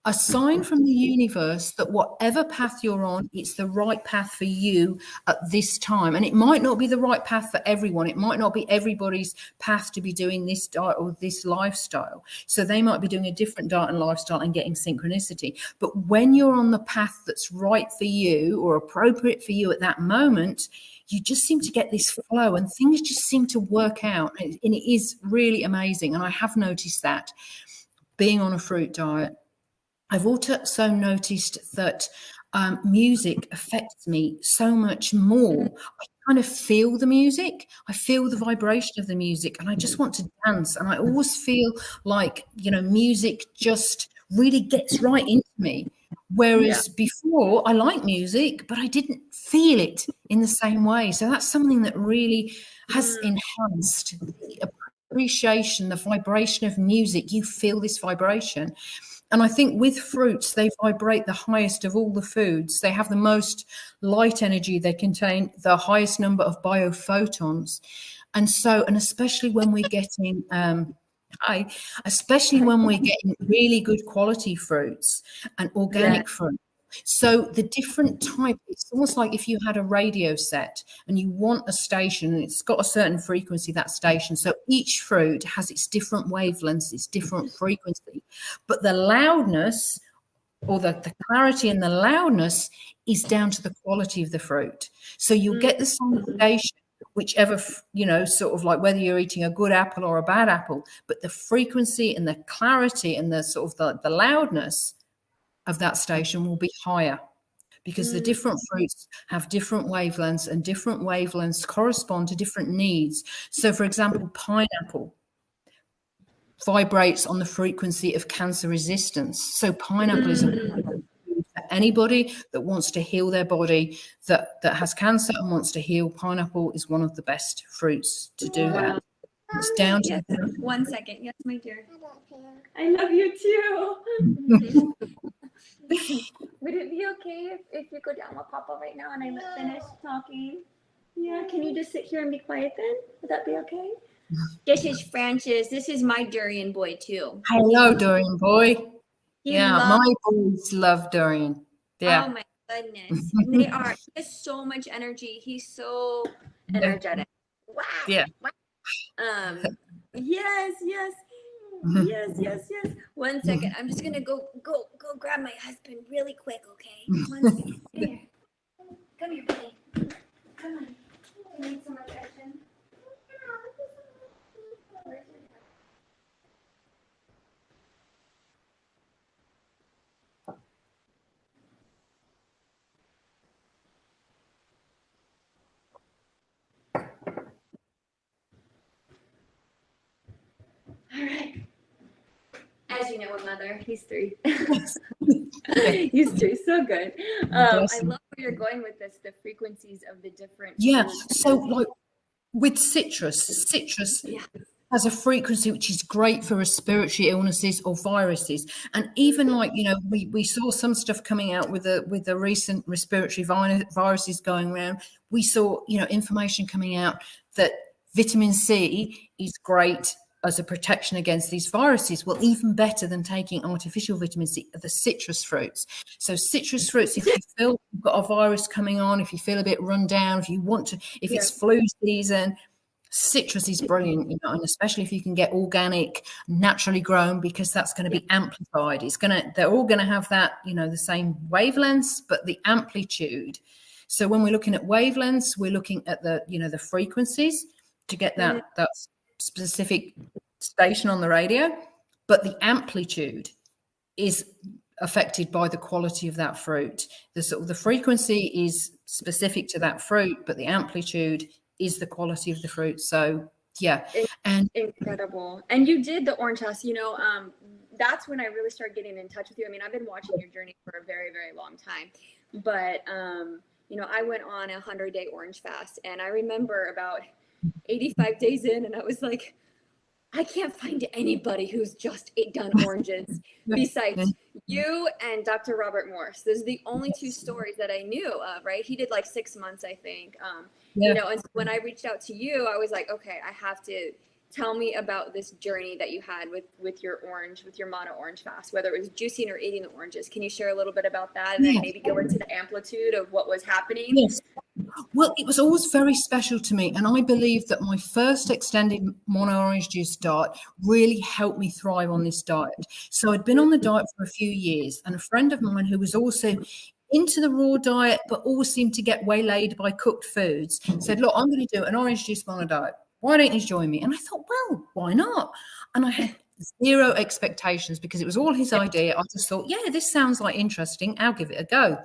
a sign from the universe that whatever path you're on, it's the right path for you at this time. And it might not be the right path for everyone. It might not be everybody's path to be doing this diet or this lifestyle. So they might be doing a different diet and lifestyle and getting synchronicity. But when you're on the path that's right for you or appropriate for you at that moment, you just seem to get this flow and things just seem to work out. And it is really amazing. And I have noticed that being on a fruit diet. I've also noticed that music affects me so much more. I kind of feel the music. I feel the vibration of the music and I just want to dance. And I always feel like, music just really gets right into me. Whereas before I liked music, but I didn't feel it in the same way. So that's something that really has enhanced the appreciation, the vibration of music. You feel this vibration. And I think with fruits, they vibrate the highest of all the foods. They have the most light energy. They contain the highest number of biophotons. And especially when we're getting, really good quality fruits and organic fruit. So the different type, it's almost like if you had a radio set and you want a station and it's got a certain frequency, that station. So each fruit has its different wavelengths, its different frequency, but the loudness or the clarity and the loudness is down to the quality of the fruit. So you'll get the same station, whichever, sort of like whether you're eating a good apple or a bad apple, but the frequency and the clarity and the sort of the loudness of that station will be higher because the different fruits have different wavelengths and different wavelengths correspond to different needs. So, for example, pineapple vibrates on the frequency of cancer resistance. So pineapple is a for anybody that wants to heal their body that has cancer and wants to heal. Pineapple is one of the best fruits to do that. It's down to
1 second. Yes, my dear. I love you too. Would it be okay if you go down with Papa right now and I finish talking? Yeah, can you just sit here and be quiet then? Would that be okay? This is Francis. This is my durian boy too.
Hello, durian boy. My boys love durian. Yeah.
Oh my goodness. They are. He has so much energy. He's so energetic. Wow.
Yeah.
Yes. 1 second. I'm just gonna go grab my husband really quick, okay? 1 second. Here. Come here, buddy. Come on. You need some affection. All right. As you know, a mother, he's 3. He's 3, so good. I love where you're going with this, the frequencies of the different foods.
So like with citrus has a frequency which is great for respiratory illnesses or viruses. And even like, we saw some stuff coming out with the recent respiratory viruses going around. We saw, information coming out that vitamin C is great as a protection against these viruses. Well, even better than taking artificial vitamin C are the citrus fruits. So citrus fruits, if you feel you've got a virus coming on, if you feel a bit run down, if it's flu season, citrus is brilliant, and especially if you can get organic, naturally grown, because that's going to be amplified. They're all going to have that, the same wavelengths, but the amplitude. So when we're looking at wavelengths, we're looking at the frequencies to get that specific station on the radio, but the amplitude is affected by the quality of that fruit. The frequency is specific to that fruit, but the amplitude is the quality of the fruit. So and
incredible. And you did the orange house, that's when I really started getting in touch with you. I mean, I've been watching your journey for a very, very long time, but I went on a 100-day orange fast, and I remember about 85 days in, and I was like, I can't find anybody who's just done oranges besides you and Dr. Robert Morse. Those are the only 2 stories that I knew of, right? He did like 6 months, I think. And so when I reached out to you, I was like, okay, I have to tell me about this journey that you had with your mono orange fast, whether it was juicing or eating the oranges. Can you share a little bit about that, and then
Yeah.
maybe go into the amplitude of what was happening?
Yes. Well, it was always very special to me. And I believe that my first extended mono orange juice diet really helped me thrive on this diet. So I'd been on the diet for a few years, and a friend of mine who was also into the raw diet, but always seemed to get waylaid by cooked foods, said, look, I'm going to do an orange juice mono diet. Why don't you join me? And I thought, well, why not? And I had zero expectations because it was all his idea. I just thought, yeah, this sounds like interesting. I'll give it a go.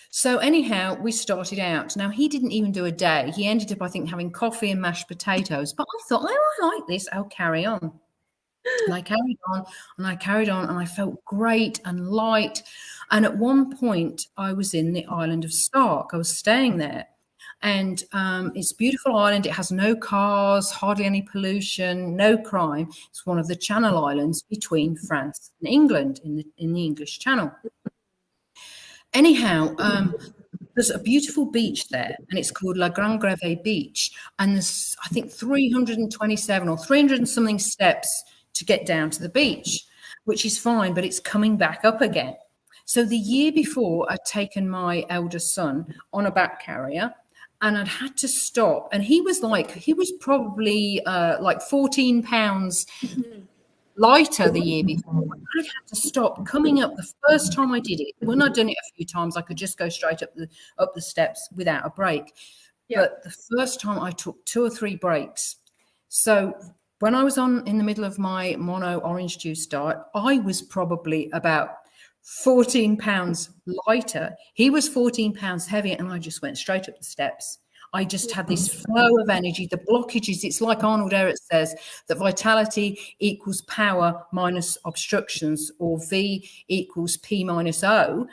So anyhow, we started out. Now, he didn't even do a day. He ended up, I think, having coffee and mashed potatoes. But I thought, oh, I like this. I'll carry on. And I carried on and I carried on, and I felt great and light. And at one point, I was in the island of Sark. I was staying there. And it's a beautiful island. It has no cars, hardly any pollution, no crime. It's one of the Channel Islands between France and England in the English Channel. Anyhow, there's a beautiful beach there, and it's called La Grande Greve Beach. And there's, I think, 327 or 300 and something steps to get down to the beach, which is fine, but it's coming back up again. So the year before, I'd taken my eldest son on a back carrier, and I'd had to stop. And he was probably like 14 pounds lighter the year before. I had to stop coming up. The first time I did it, when I'd done it a few times, I could just go straight up the steps without a break. Yeah. But the first time I took 2 or 3 breaks. So when I was in the middle of my mono orange juice diet, I was probably about 14 pounds lighter. He was 14 pounds heavier, and I just went straight up the steps. I just had this flow of energy. The blockages, it's like Arnold Ehret says, that vitality equals power minus obstructions, or V equals P minus O.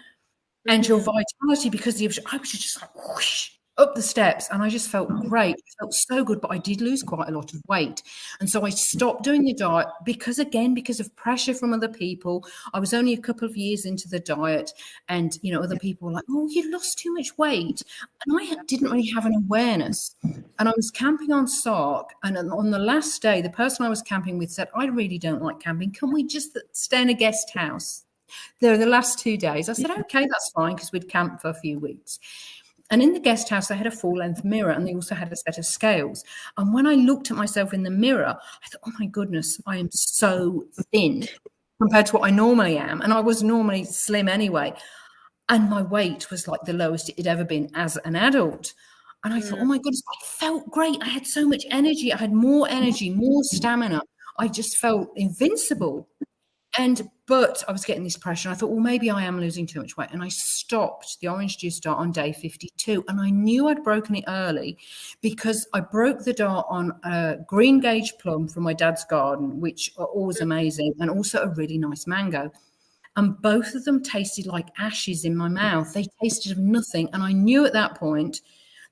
And your vitality, because I was just like whoosh, up the steps, and I just felt great. It felt so good, but I did lose quite a lot of weight. And so I stopped doing the diet because of pressure from other people. I was only a couple of years into the diet, and, other people were like, oh, you lost too much weight. And I didn't really have an awareness. And I was camping on Sark, and on the last day, the person I was camping with said, I really don't like camping. Can we just stay in a guest house? There are the last 2 days. I said, okay, that's fine, because we'd camped for a few weeks. And in the guest house, they had a full-length mirror, and they also had a set of scales. And when I looked at myself in the mirror, I thought, oh, my goodness, I am so thin compared to what I normally am. And I was normally slim anyway. And my weight was like the lowest it had ever been as an adult. And I thought, oh, my goodness, I felt great. I had so much energy. I had more energy, more stamina. I just felt invincible. But I was getting this pressure, and I thought, well, maybe I am losing too much weight. And I stopped the orange juice diet on day 52. And I knew I'd broken it early because I broke the diet on a green gauge plum from my dad's garden, which are always amazing, and also a really nice mango. And both of them tasted like ashes in my mouth. They tasted of nothing. And I knew at that point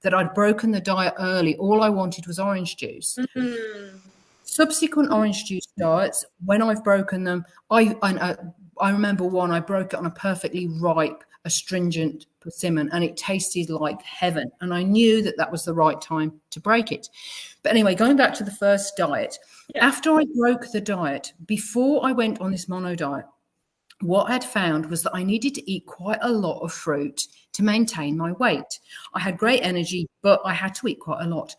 that I'd broken the diet early. All I wanted was orange juice. Mm-hmm. Subsequent orange juice diets, when I've broken them, I remember one, I broke it on a perfectly ripe, astringent persimmon, and it tasted like heaven. And I knew that was the right time to break it. But anyway, going back to the first diet, after I broke the diet, before I went on this mono diet, what I'd found was that I needed to eat quite a lot of fruit to maintain my weight. I had great energy, but I had to eat quite a lot.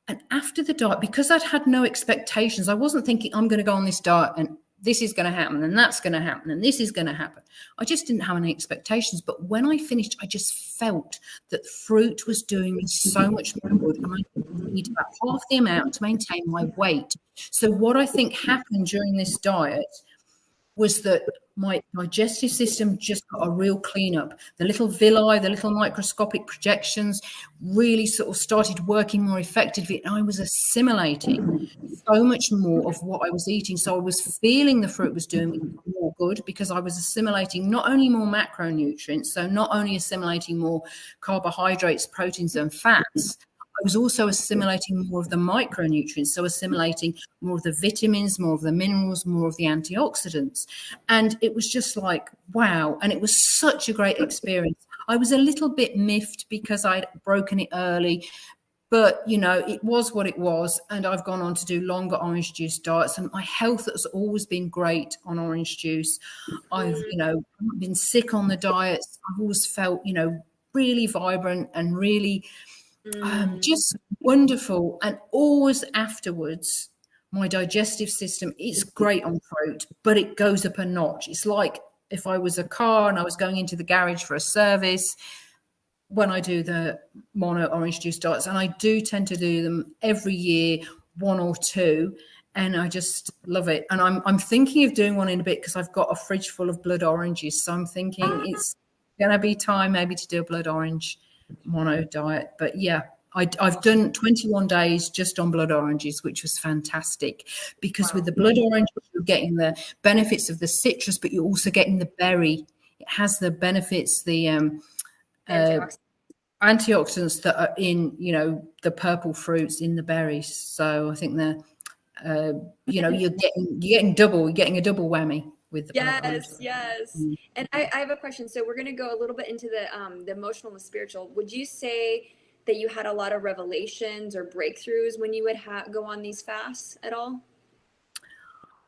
And after the diet, because I'd had no expectations, I wasn't thinking I'm going to go on this diet and this is going to happen and that's going to happen and this is going to happen. I just didn't have any expectations. But when I finished, I just felt that fruit was doing me so much more good, and I need about half the amount to maintain my weight. So what I think happened during this diet was that my digestive system just got a real cleanup. The little villi, the little microscopic projections really sort of started working more effectively. And I was assimilating so much more of what I was eating. So I was feeling the fruit was doing me more good because I was assimilating not only more macronutrients, so not only assimilating more carbohydrates, proteins, and fats, I was also assimilating more of the micronutrients, so assimilating more of the vitamins, more of the minerals, more of the antioxidants. And it was just like, wow. And it was such a great experience. I was a little bit miffed because I'd broken it early, But, you know, it was what it was. And I've gone on to do longer orange juice diets. And my health has always been great on orange juice. I've, you know, been sick on the diets. I've always felt, you know, really vibrant and really just wonderful. And always afterwards, my digestive system is great on fruit, but it goes up a notch. It's like if I was a car and I was going into the garage for a service, when I do the mono orange juice diets, and I do tend to do them every year, 1 or 2, and I just love it. And I'm thinking of doing one in a bit because I've got a fridge full of blood oranges. So I'm thinking it's going to be time maybe to do a blood orange mono diet. But yeah, I've done 21 days just on blood oranges, which was fantastic because with the blood orange, you're getting the benefits of the citrus, but you're also getting the berry. It has the benefits, the antioxidants that are in, you know, the purple fruits in the berries. So I think they're, you know, you're getting a double whammy with the blood orange.
Yes. And I have a question. So we're going to go a little bit into the emotional and the spiritual. Would you say that you had a lot of revelations or breakthroughs when you would go on these fasts at all?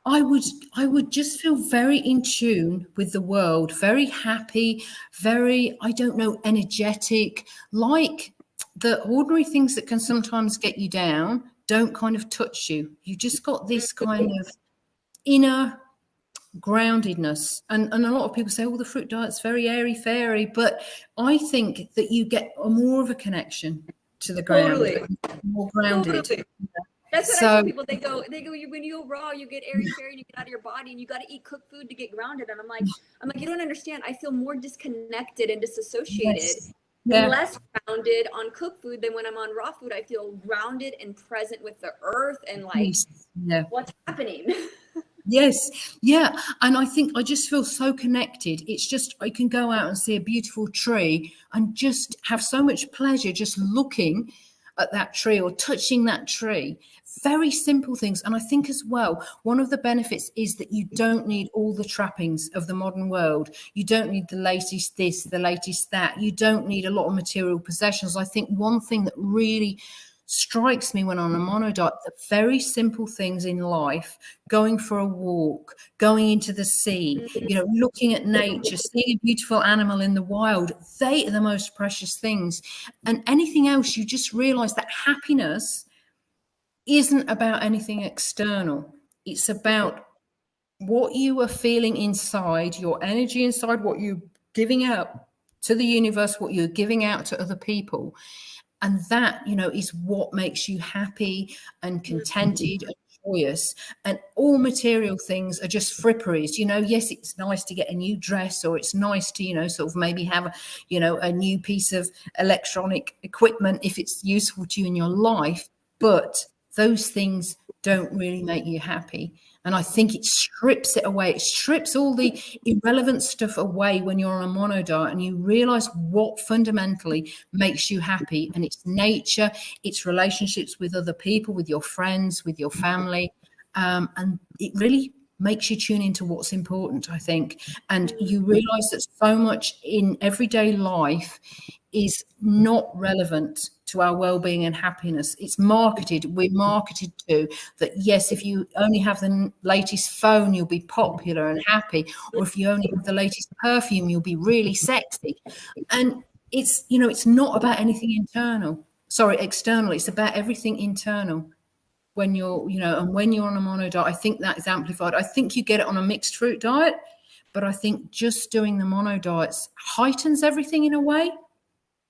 I would just feel very in tune with the world, very happy, very, I don't know, energetic, like the ordinary things that can sometimes get you down don't kind of touch you. You just got this kind of inner groundedness. And a lot of people say, oh, the fruit diet's very airy fairy, but I think that you get more of a connection to the ground, more grounded.
Totally. That's what I tell people. They go, when you go raw, you get airy fairy and you get out of your body and you got to eat cooked food to get grounded. And I'm like, you don't understand. I feel more disconnected and disassociated and less grounded on cooked food than when I'm on raw food. I feel grounded and present with the earth and like, what's happening?
Yes. Yeah. And I think I just feel so connected. It's just, I can go out and see a beautiful tree and just have so much pleasure just looking at that tree or touching that tree. Very simple things. And I think as well, one of the benefits is that you don't need all the trappings of the modern world. You don't need the latest this, the latest that. You don't need a lot of material possessions. I think one thing that really strikes me when on a mono diet, the very simple things in life, going for a walk, going into the sea, you know, looking at nature, seeing a beautiful animal in the wild, they are the most precious things. And anything else, you just realize that happiness isn't about anything external. It's about what you are feeling inside, your energy inside, what you're giving out to the universe, what you're giving out to other people. And that, you know, is what makes you happy and contented and joyous. And all material things are just fripperies. You know, yes, it's nice to get a new dress, or it's nice to, you know, sort of maybe have, you know, a new piece of electronic equipment if it's useful to you in your life. But those things don't really make you happy. And I think it strips it away. It strips all the irrelevant stuff away when you're on a mono diet and you realize what fundamentally makes you happy. And it's nature, it's relationships with other people, with your friends, with your family. And it really makes you tune into what's important, I think. And you realize that so much in everyday life is not relevant to our well-being and happiness. It's marketed. We're marketed to that. Yes, if you only have the latest phone, you'll be popular and happy. Or if you only have the latest perfume, you'll be really sexy. And it's, you know, it's not about anything external. It's about everything internal. When you're, you know, and when you're on a mono diet, I think that is amplified. I think you get it on a mixed fruit diet, but I think just doing the mono diets heightens everything in a way.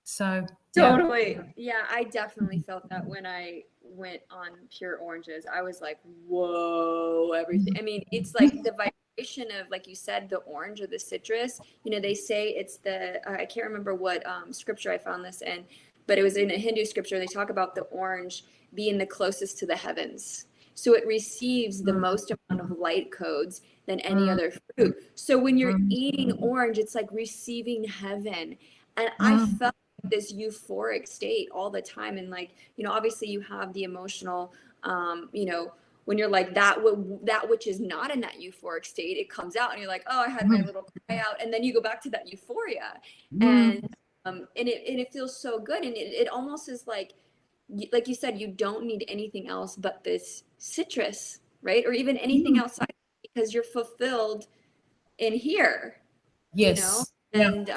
So
totally. Yeah, I definitely felt that when I went on pure oranges. I was like, whoa, everything. I mean, it's like the vibration of, like you said, the orange or the citrus. You know, they say it's the, I can't remember what scripture I found this in, but it was in a Hindu scripture. They talk about the orange being the closest to the heavens. So it receives the most amount of light codes than any other fruit. So when you're eating orange, it's like receiving heaven. And I felt this euphoric state all the time. And like, you know, obviously you have the emotional, you know, when you're like that which is not in that euphoric state, it comes out and you're like, oh, I had my little cry out. And then you go back to that euphoria. And it feels so good. And it almost is like, like you said, you don't need anything else but this citrus, right? Or even anything outside, because you're fulfilled in here, you know?
Yes. Yeah.
And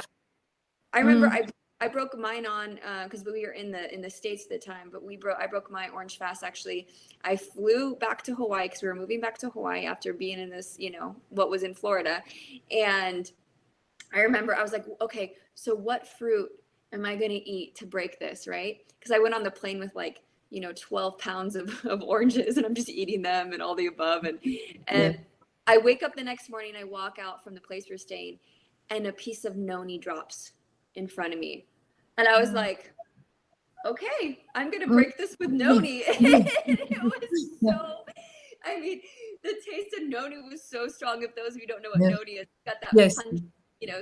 I remember I broke mine on because we were in the States at the time, but I broke my orange fast actually. I flew back to Hawaii because we were moving back to Hawaii after being in this, what was in Florida. And I remember I was like, okay, so what fruit am I going to eat to break this, right? Because I went on the plane with like, 12 pounds of oranges, and I'm just eating them and all the above. And I wake up the next morning, I walk out from the place we're staying, and a piece of noni drops in front of me. And I was like, okay, I'm going to break this with noni. And it was so, I mean, the taste of noni was so strong. If those of you don't know what noni is, it's got that punch,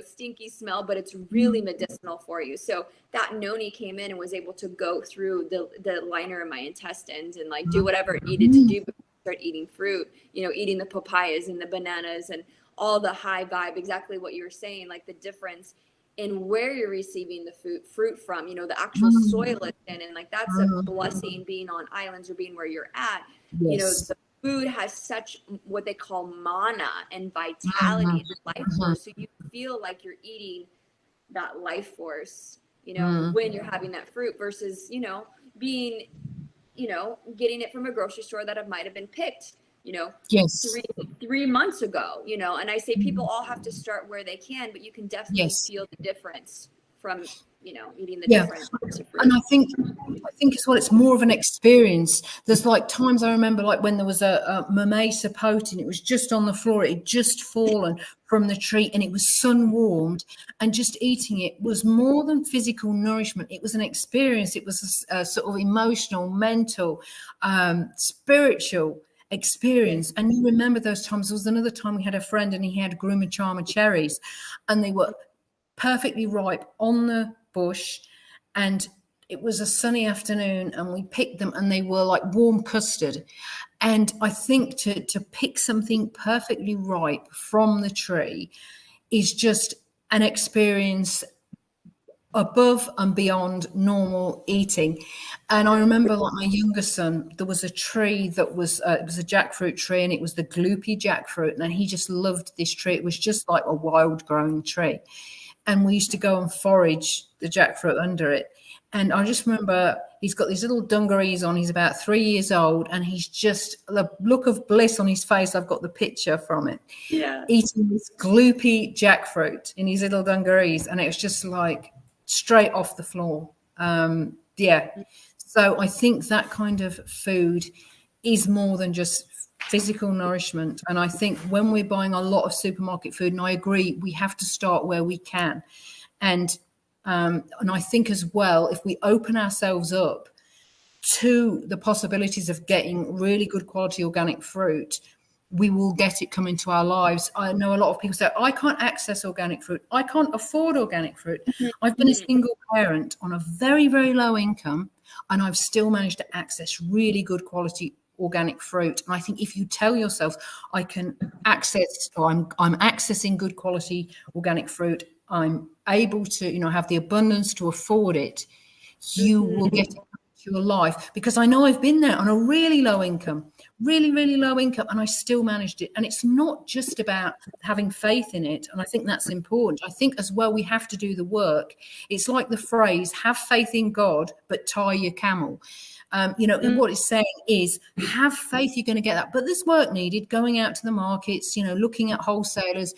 stinky smell, but it's really medicinal for you. So that noni came in and was able to go through the liner of my intestines and like do whatever it needed to do before I start eating fruit, eating the papayas and the bananas and all the high vibe, exactly what you were saying, like the difference in where you're receiving the fruit from, the actual soil it's in. And like, that's a blessing being on islands or being where you're at. The food has such what they call mana and vitality and life force. So you feel like you're eating that life force, when you're having that fruit versus, being, getting it from a grocery store that might have been picked, three months ago, and I say people all have to start where they can, but you can definitely feel the difference from, eating the different types of fruit.
And I think as well, it's more of an experience. There's like times I remember, like when there was a mamey sapote and it was just on the floor, it had just fallen from the tree and it was sun warmed, and just eating it was more than physical nourishment. It was an experience. It was a sort of emotional, mental, spiritual experience. And you remember those times. There was another time we had a friend and he had Grumachama cherries, and they were perfectly ripe on the bush, and it was a sunny afternoon and we picked them and they were like warm custard. And I think to pick something perfectly ripe from the tree is just an experience above and beyond normal eating. And I remember, like my younger son, there was a tree that was it was a jackfruit tree, and it was the gloopy jackfruit, and he just loved this tree. It was just like a wild growing tree, and we used to go and forage the jackfruit under it. And I just remember he's got these little dungarees on. He's about 3 years old, and he's just, the look of bliss on his face. I've got the picture from it. Eating this gloopy jackfruit in his little dungarees, and it was just like straight off the floor. So I think that kind of food is more than just physical nourishment. And I think when we're buying a lot of supermarket food, and I agree, we have to start where we can. And I think as well, if we open ourselves up to the possibilities of getting really good quality organic fruit, we will get it come into our lives. I know a lot of people say, I can't access organic fruit. I can't afford organic fruit. I've been a single parent on a very, very low income, and I've still managed to access really good quality organic fruit. And I think if you tell yourself, I can access, or I'm accessing good quality organic fruit, I'm able to, have the abundance to afford it, you will get it into your life. Because I know I've been there on a really low income, really, really low income, and I still managed it. And it's not just about having faith in it. And I think that's important. I think as well, we have to do the work. It's like the phrase, have faith in God, but tie your camel. What it's saying is, have faith, you're going to get that. But there's work needed, going out to the markets, looking at wholesalers,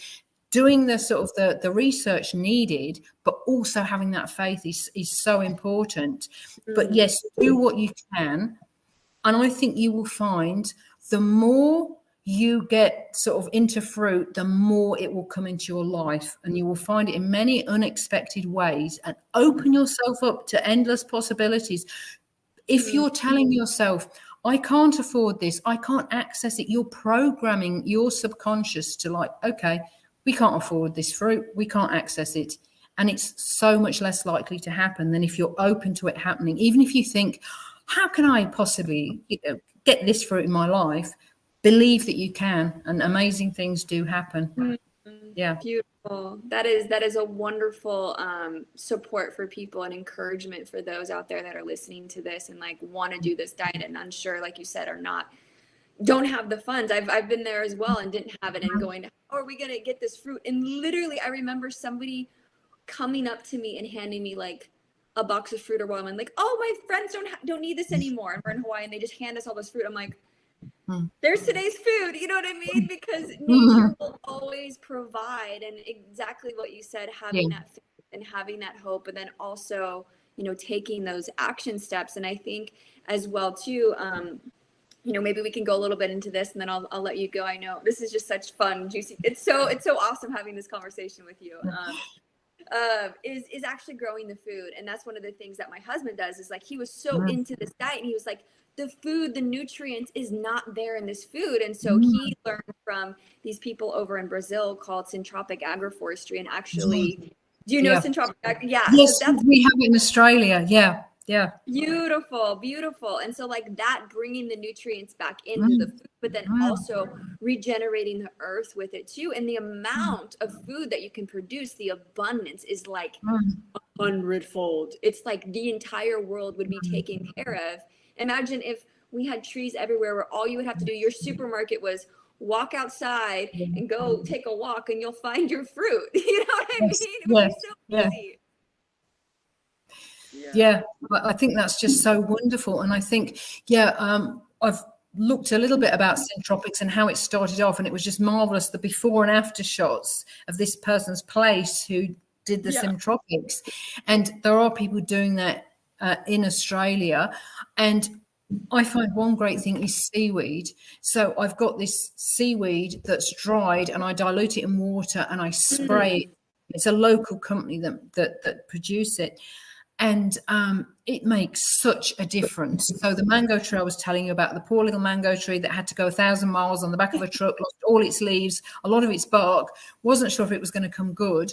doing the sort of the research needed, but also having that faith is so important. But yes, do what you can. And I think you will find the more you get sort of into fruit, the more it will come into your life, and you will find it in many unexpected ways, and open yourself up to endless possibilities. If you're telling yourself, I can't afford this, I can't access it, you're programming your subconscious to like, okay, we can't afford this fruit, we can't access it. And it's so much less likely to happen than if you're open to it happening. Even if you think, how can I possibly get this fruit in my life? Believe that you can, and amazing things do happen.
Yeah. Beautiful. Oh, that is a wonderful support for people and encouragement for those out there that are listening to this and like want to do this diet and unsure, like you said, or not, don't have the funds. I've been there as well and didn't have it, and going, how are we gonna get this fruit? And literally, I remember somebody coming up to me and handing me like a box of fruit or watermelon, like, oh, my friends don't need this anymore, and we're in Hawaii and they just hand us all this fruit. I'm like, there's today's food, you know what I mean? Because nature will always provide. And exactly what you said, having that faith and having that hope, and then also, you know, taking those action steps. And I think as well too, you know, maybe we can go a little bit into this and then I'll let you go. I know this is just such fun, juicy. It's so awesome having this conversation with you. Is actually growing the food. And that's one of the things that my husband does, is like, he was so into this diet and he was like, the food, the nutrients is not there in this food. And so he learned from these people over in Brazil called syntropic agroforestry. And actually, do you know syntropic? Yeah.
Yes,
So that's,
we have it in Australia. Yeah. Yeah.
beautiful, beautiful. And so like that, bringing the nutrients back into the food, but then also regenerating the earth with it too. And the amount of food that you can produce, the abundance is like 100-fold. It's like the entire world would be taken care of. Imagine if we had trees everywhere where all you would have to do, your supermarket was walk outside and go take a walk and you'll find your fruit. You know what I mean? It would be so easy.
Yeah, I think that's just so wonderful. And I think, I've looked a little bit about syntropics and how it started off, and it was just marvelous, the before and after shots of this person's place who did the syntropics. And there are people doing that in Australia. And I find one great thing is seaweed. So I've got this seaweed that's dried and I dilute it in water and I spray it. It's a local company that produce it. And it makes such a difference. So the mango tree I was telling you about, the poor little mango tree that had to go 1,000 miles on the back of a truck, lost all its leaves, a lot of its bark, wasn't sure if it was going to come good.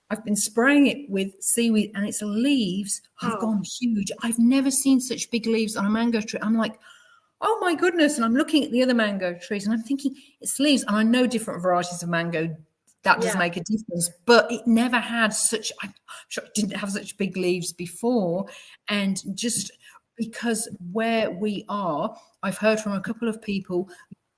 I've been spraying it with seaweed and its leaves have gone huge. I've never seen such big leaves on a mango tree. I'm like, oh my goodness. And I'm looking at the other mango trees and I'm thinking, it's leaves. And I know different varieties of mango, that does make a difference, but it never had such, I'm sure it didn't have such big leaves before. And just because where we are, I've heard from a couple of people,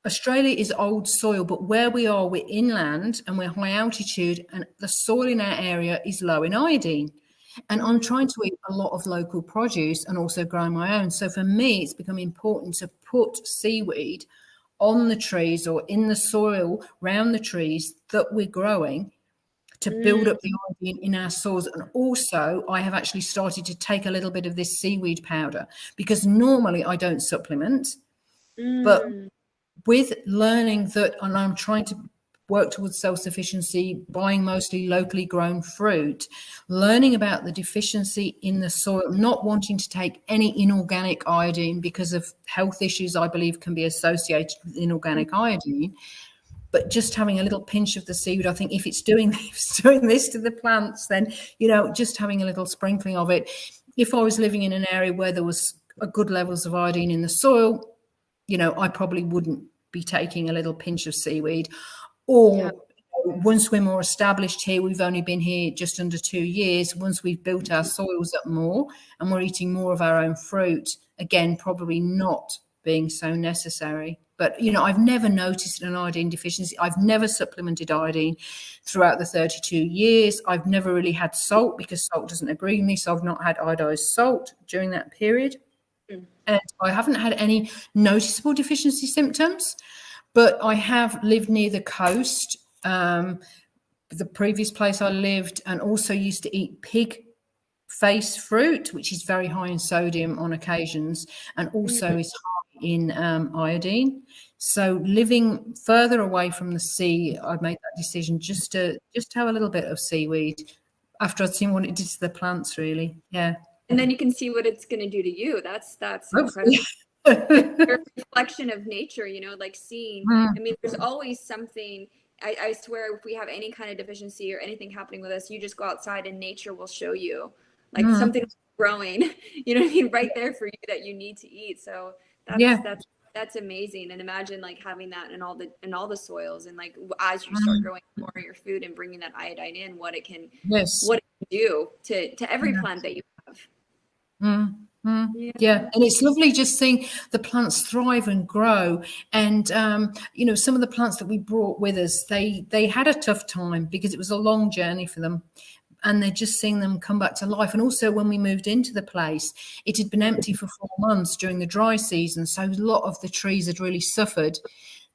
Australia is old soil, but where we are, we're inland and we're high altitude and the soil in our area is low in iodine. And I'm trying to eat a lot of local produce and also grow my own. So for me, it's become important to put seaweed on the trees or in the soil around the trees that we're growing to build up the iodine in our soils. And also I have actually started to take a little bit of this seaweed powder because normally I don't supplement, but with learning that, and I'm trying to work towards self-sufficiency, buying mostly locally grown fruit, learning about the deficiency in the soil, not wanting to take any inorganic iodine because of health issues I believe can be associated with inorganic iodine, but just having a little pinch of the seaweed. I think if it's doing this to the plants, then, you know, just having a little sprinkling of it. If I was living in an area where there was a good levels of iodine in the soil, you know, I probably wouldn't be taking a little pinch of seaweed. Or once we're more established here, we've only been here just under 2 years. Once we've built our soils up more and we're eating more of our own fruit, again, probably not being so necessary. But, you know, I've never noticed an iodine deficiency. I've never supplemented iodine throughout the 32 years. I've never really had salt because salt doesn't agree with me. So I've not had iodized salt during that period. And I haven't had any noticeable deficiency symptoms, but I have lived near the coast, the previous place I lived, and also used to eat pig face fruit, which is very high in sodium on occasions, and also is high in iodine. So living further away from the sea, I made that decision just to have a little bit of seaweed after I'd seen what it did to the plants, really. Yeah.
And then you can see what it's going to do to you. That's incredible. A reflection of nature, you know, like seeing, I mean, there's always something. I swear, if we have any kind of deficiency or anything happening with us, you just go outside and nature will show you like something growing, you know what I mean, right there for you that you need to eat. So that's That's amazing. And imagine like having that in all the soils, and like as you start growing more of your food and bringing that iodine in, what it can
Yes.
do to every plant that you have.
Yeah, and it's lovely just seeing the plants thrive and grow. And some of the plants that we brought with us, they had a tough time because it was a long journey for them, and they're just seeing them come back to life. And also, when we moved into the place, it had been empty for 4 months during the dry season, so a lot of the trees had really suffered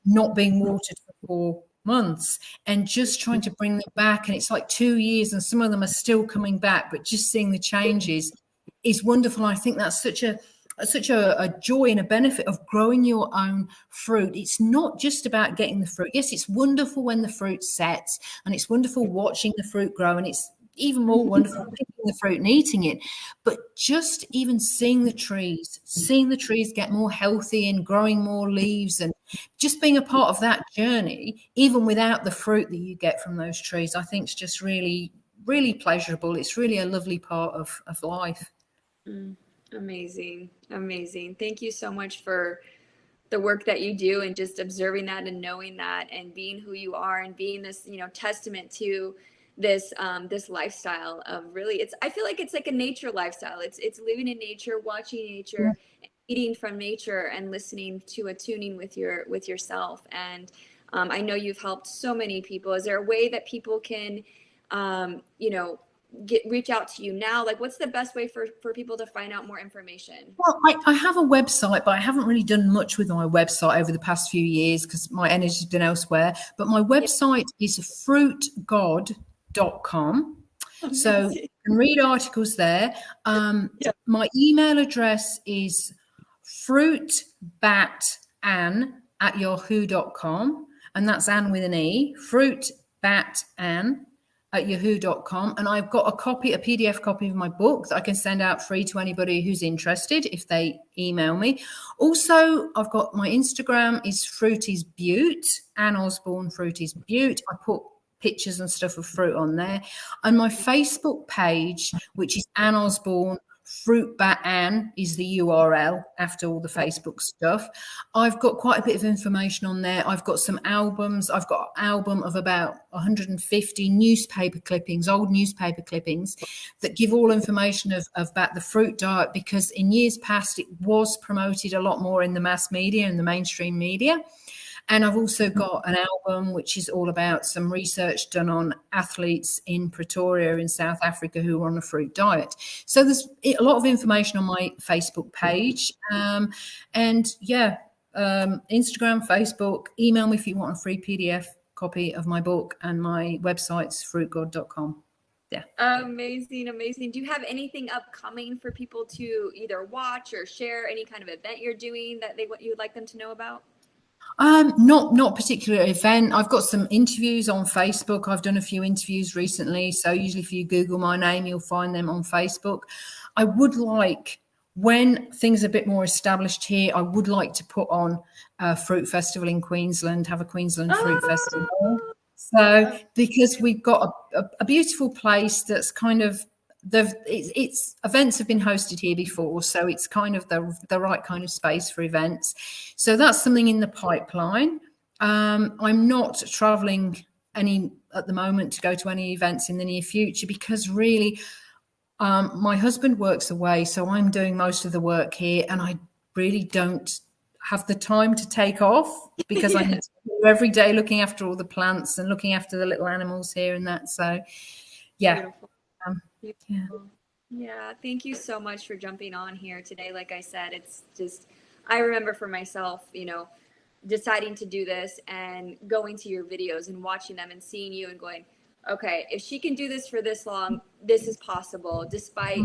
not being watered for 4 months, and just trying to bring them back. And it's like 2 years, and some of them are still coming back, but just seeing the changes is wonderful. I think that's such a joy and a benefit of growing your own fruit. It's not just about getting the fruit. Yes, it's wonderful when the fruit sets, and it's wonderful watching the fruit grow, and it's even more wonderful picking the fruit and eating it. But just even seeing the trees get more healthy and growing more leaves, and just being a part of that journey, even without the fruit that you get from those trees, I think is just really, really pleasurable. It's really a lovely part of life.
Amazing. Thank you so much for the work that you do, and just observing that and knowing that and being who you are, and being this, testament to this lifestyle of really, I feel like it's like a nature lifestyle. It's living in nature, watching nature, eating from nature, and listening to attuning with yourself. And I know you've helped so many people. Is there a way that people can reach out to you now? Like, what's the best way for people to find out more information?
Well, I have a website, but I haven't really done much with my website over the past few years because my energy's been elsewhere. But my website is fruitgod.com. So you can read articles there. My email address is fruitbatanne@yahoo.com, and that's Anne with an E, fruitbatanne@yahoo.com. And I've got a PDF copy of my book that I can send out free to anybody who's interested if they email me. Also, I've got my Instagram is Fruity's Beaut, Anne Osborne Fruity's Beaut. I put pictures and stuff of fruit on there. And my Facebook page, which is Anne Osborne Fruit Bat Anne, is the URL after all the Facebook stuff. I've got quite a bit of information on there. I've got some albums. I've got an album of about 150 newspaper clippings, old newspaper clippings, that give all information about the fruit diet, because in years past it was promoted a lot more in the mass media and the mainstream media. And I've also got an album which is all about some research done on athletes in Pretoria in South Africa who are on a fruit diet. So there's a lot of information on my Facebook page. Instagram, Facebook, email me if you want a free PDF copy of my book, and my website's fruitgod.com. Yeah.
Amazing. Do you have anything upcoming for people to either watch or share? Any kind of event you're doing that you would like them to know about?
Not particular event. I've got some interviews on Facebook. I've done a few interviews recently. So usually if you Google my name, you'll find them on Facebook. I would like, when things are a bit more established here, I would like to put on a fruit festival in Queensland, have a Queensland fruit festival. So because we've got a beautiful place that's kind of, it's events have been hosted here before, so it's kind of the right kind of space for events. So that's something in the pipeline. I'm not traveling any at the moment to go to any events in the near future, because really my husband works away, so I'm doing most of the work here, and I really don't have the time to take off, because I need to do every day looking after all the plants and looking after the little animals here and that. So yeah.
Yeah, thank you so much for jumping on here today. Like I said, it's just, I remember for myself, deciding to do this and going to your videos and watching them and seeing you and going, okay, if she can do this for this long, this is possible, despite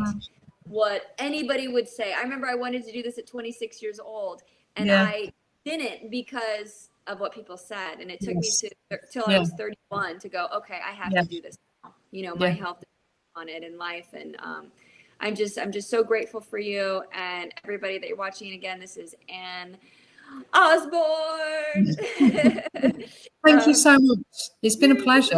what anybody would say. I remember I wanted to do this at 26 years old, and I didn't because of what people said. And it took me till I was 31 to go, okay, I have to do this now. My health is on it in life. And I'm just so grateful for you and everybody that you're watching. Again, this is Anne Osborne.
Thank you so much. It's been a pleasure.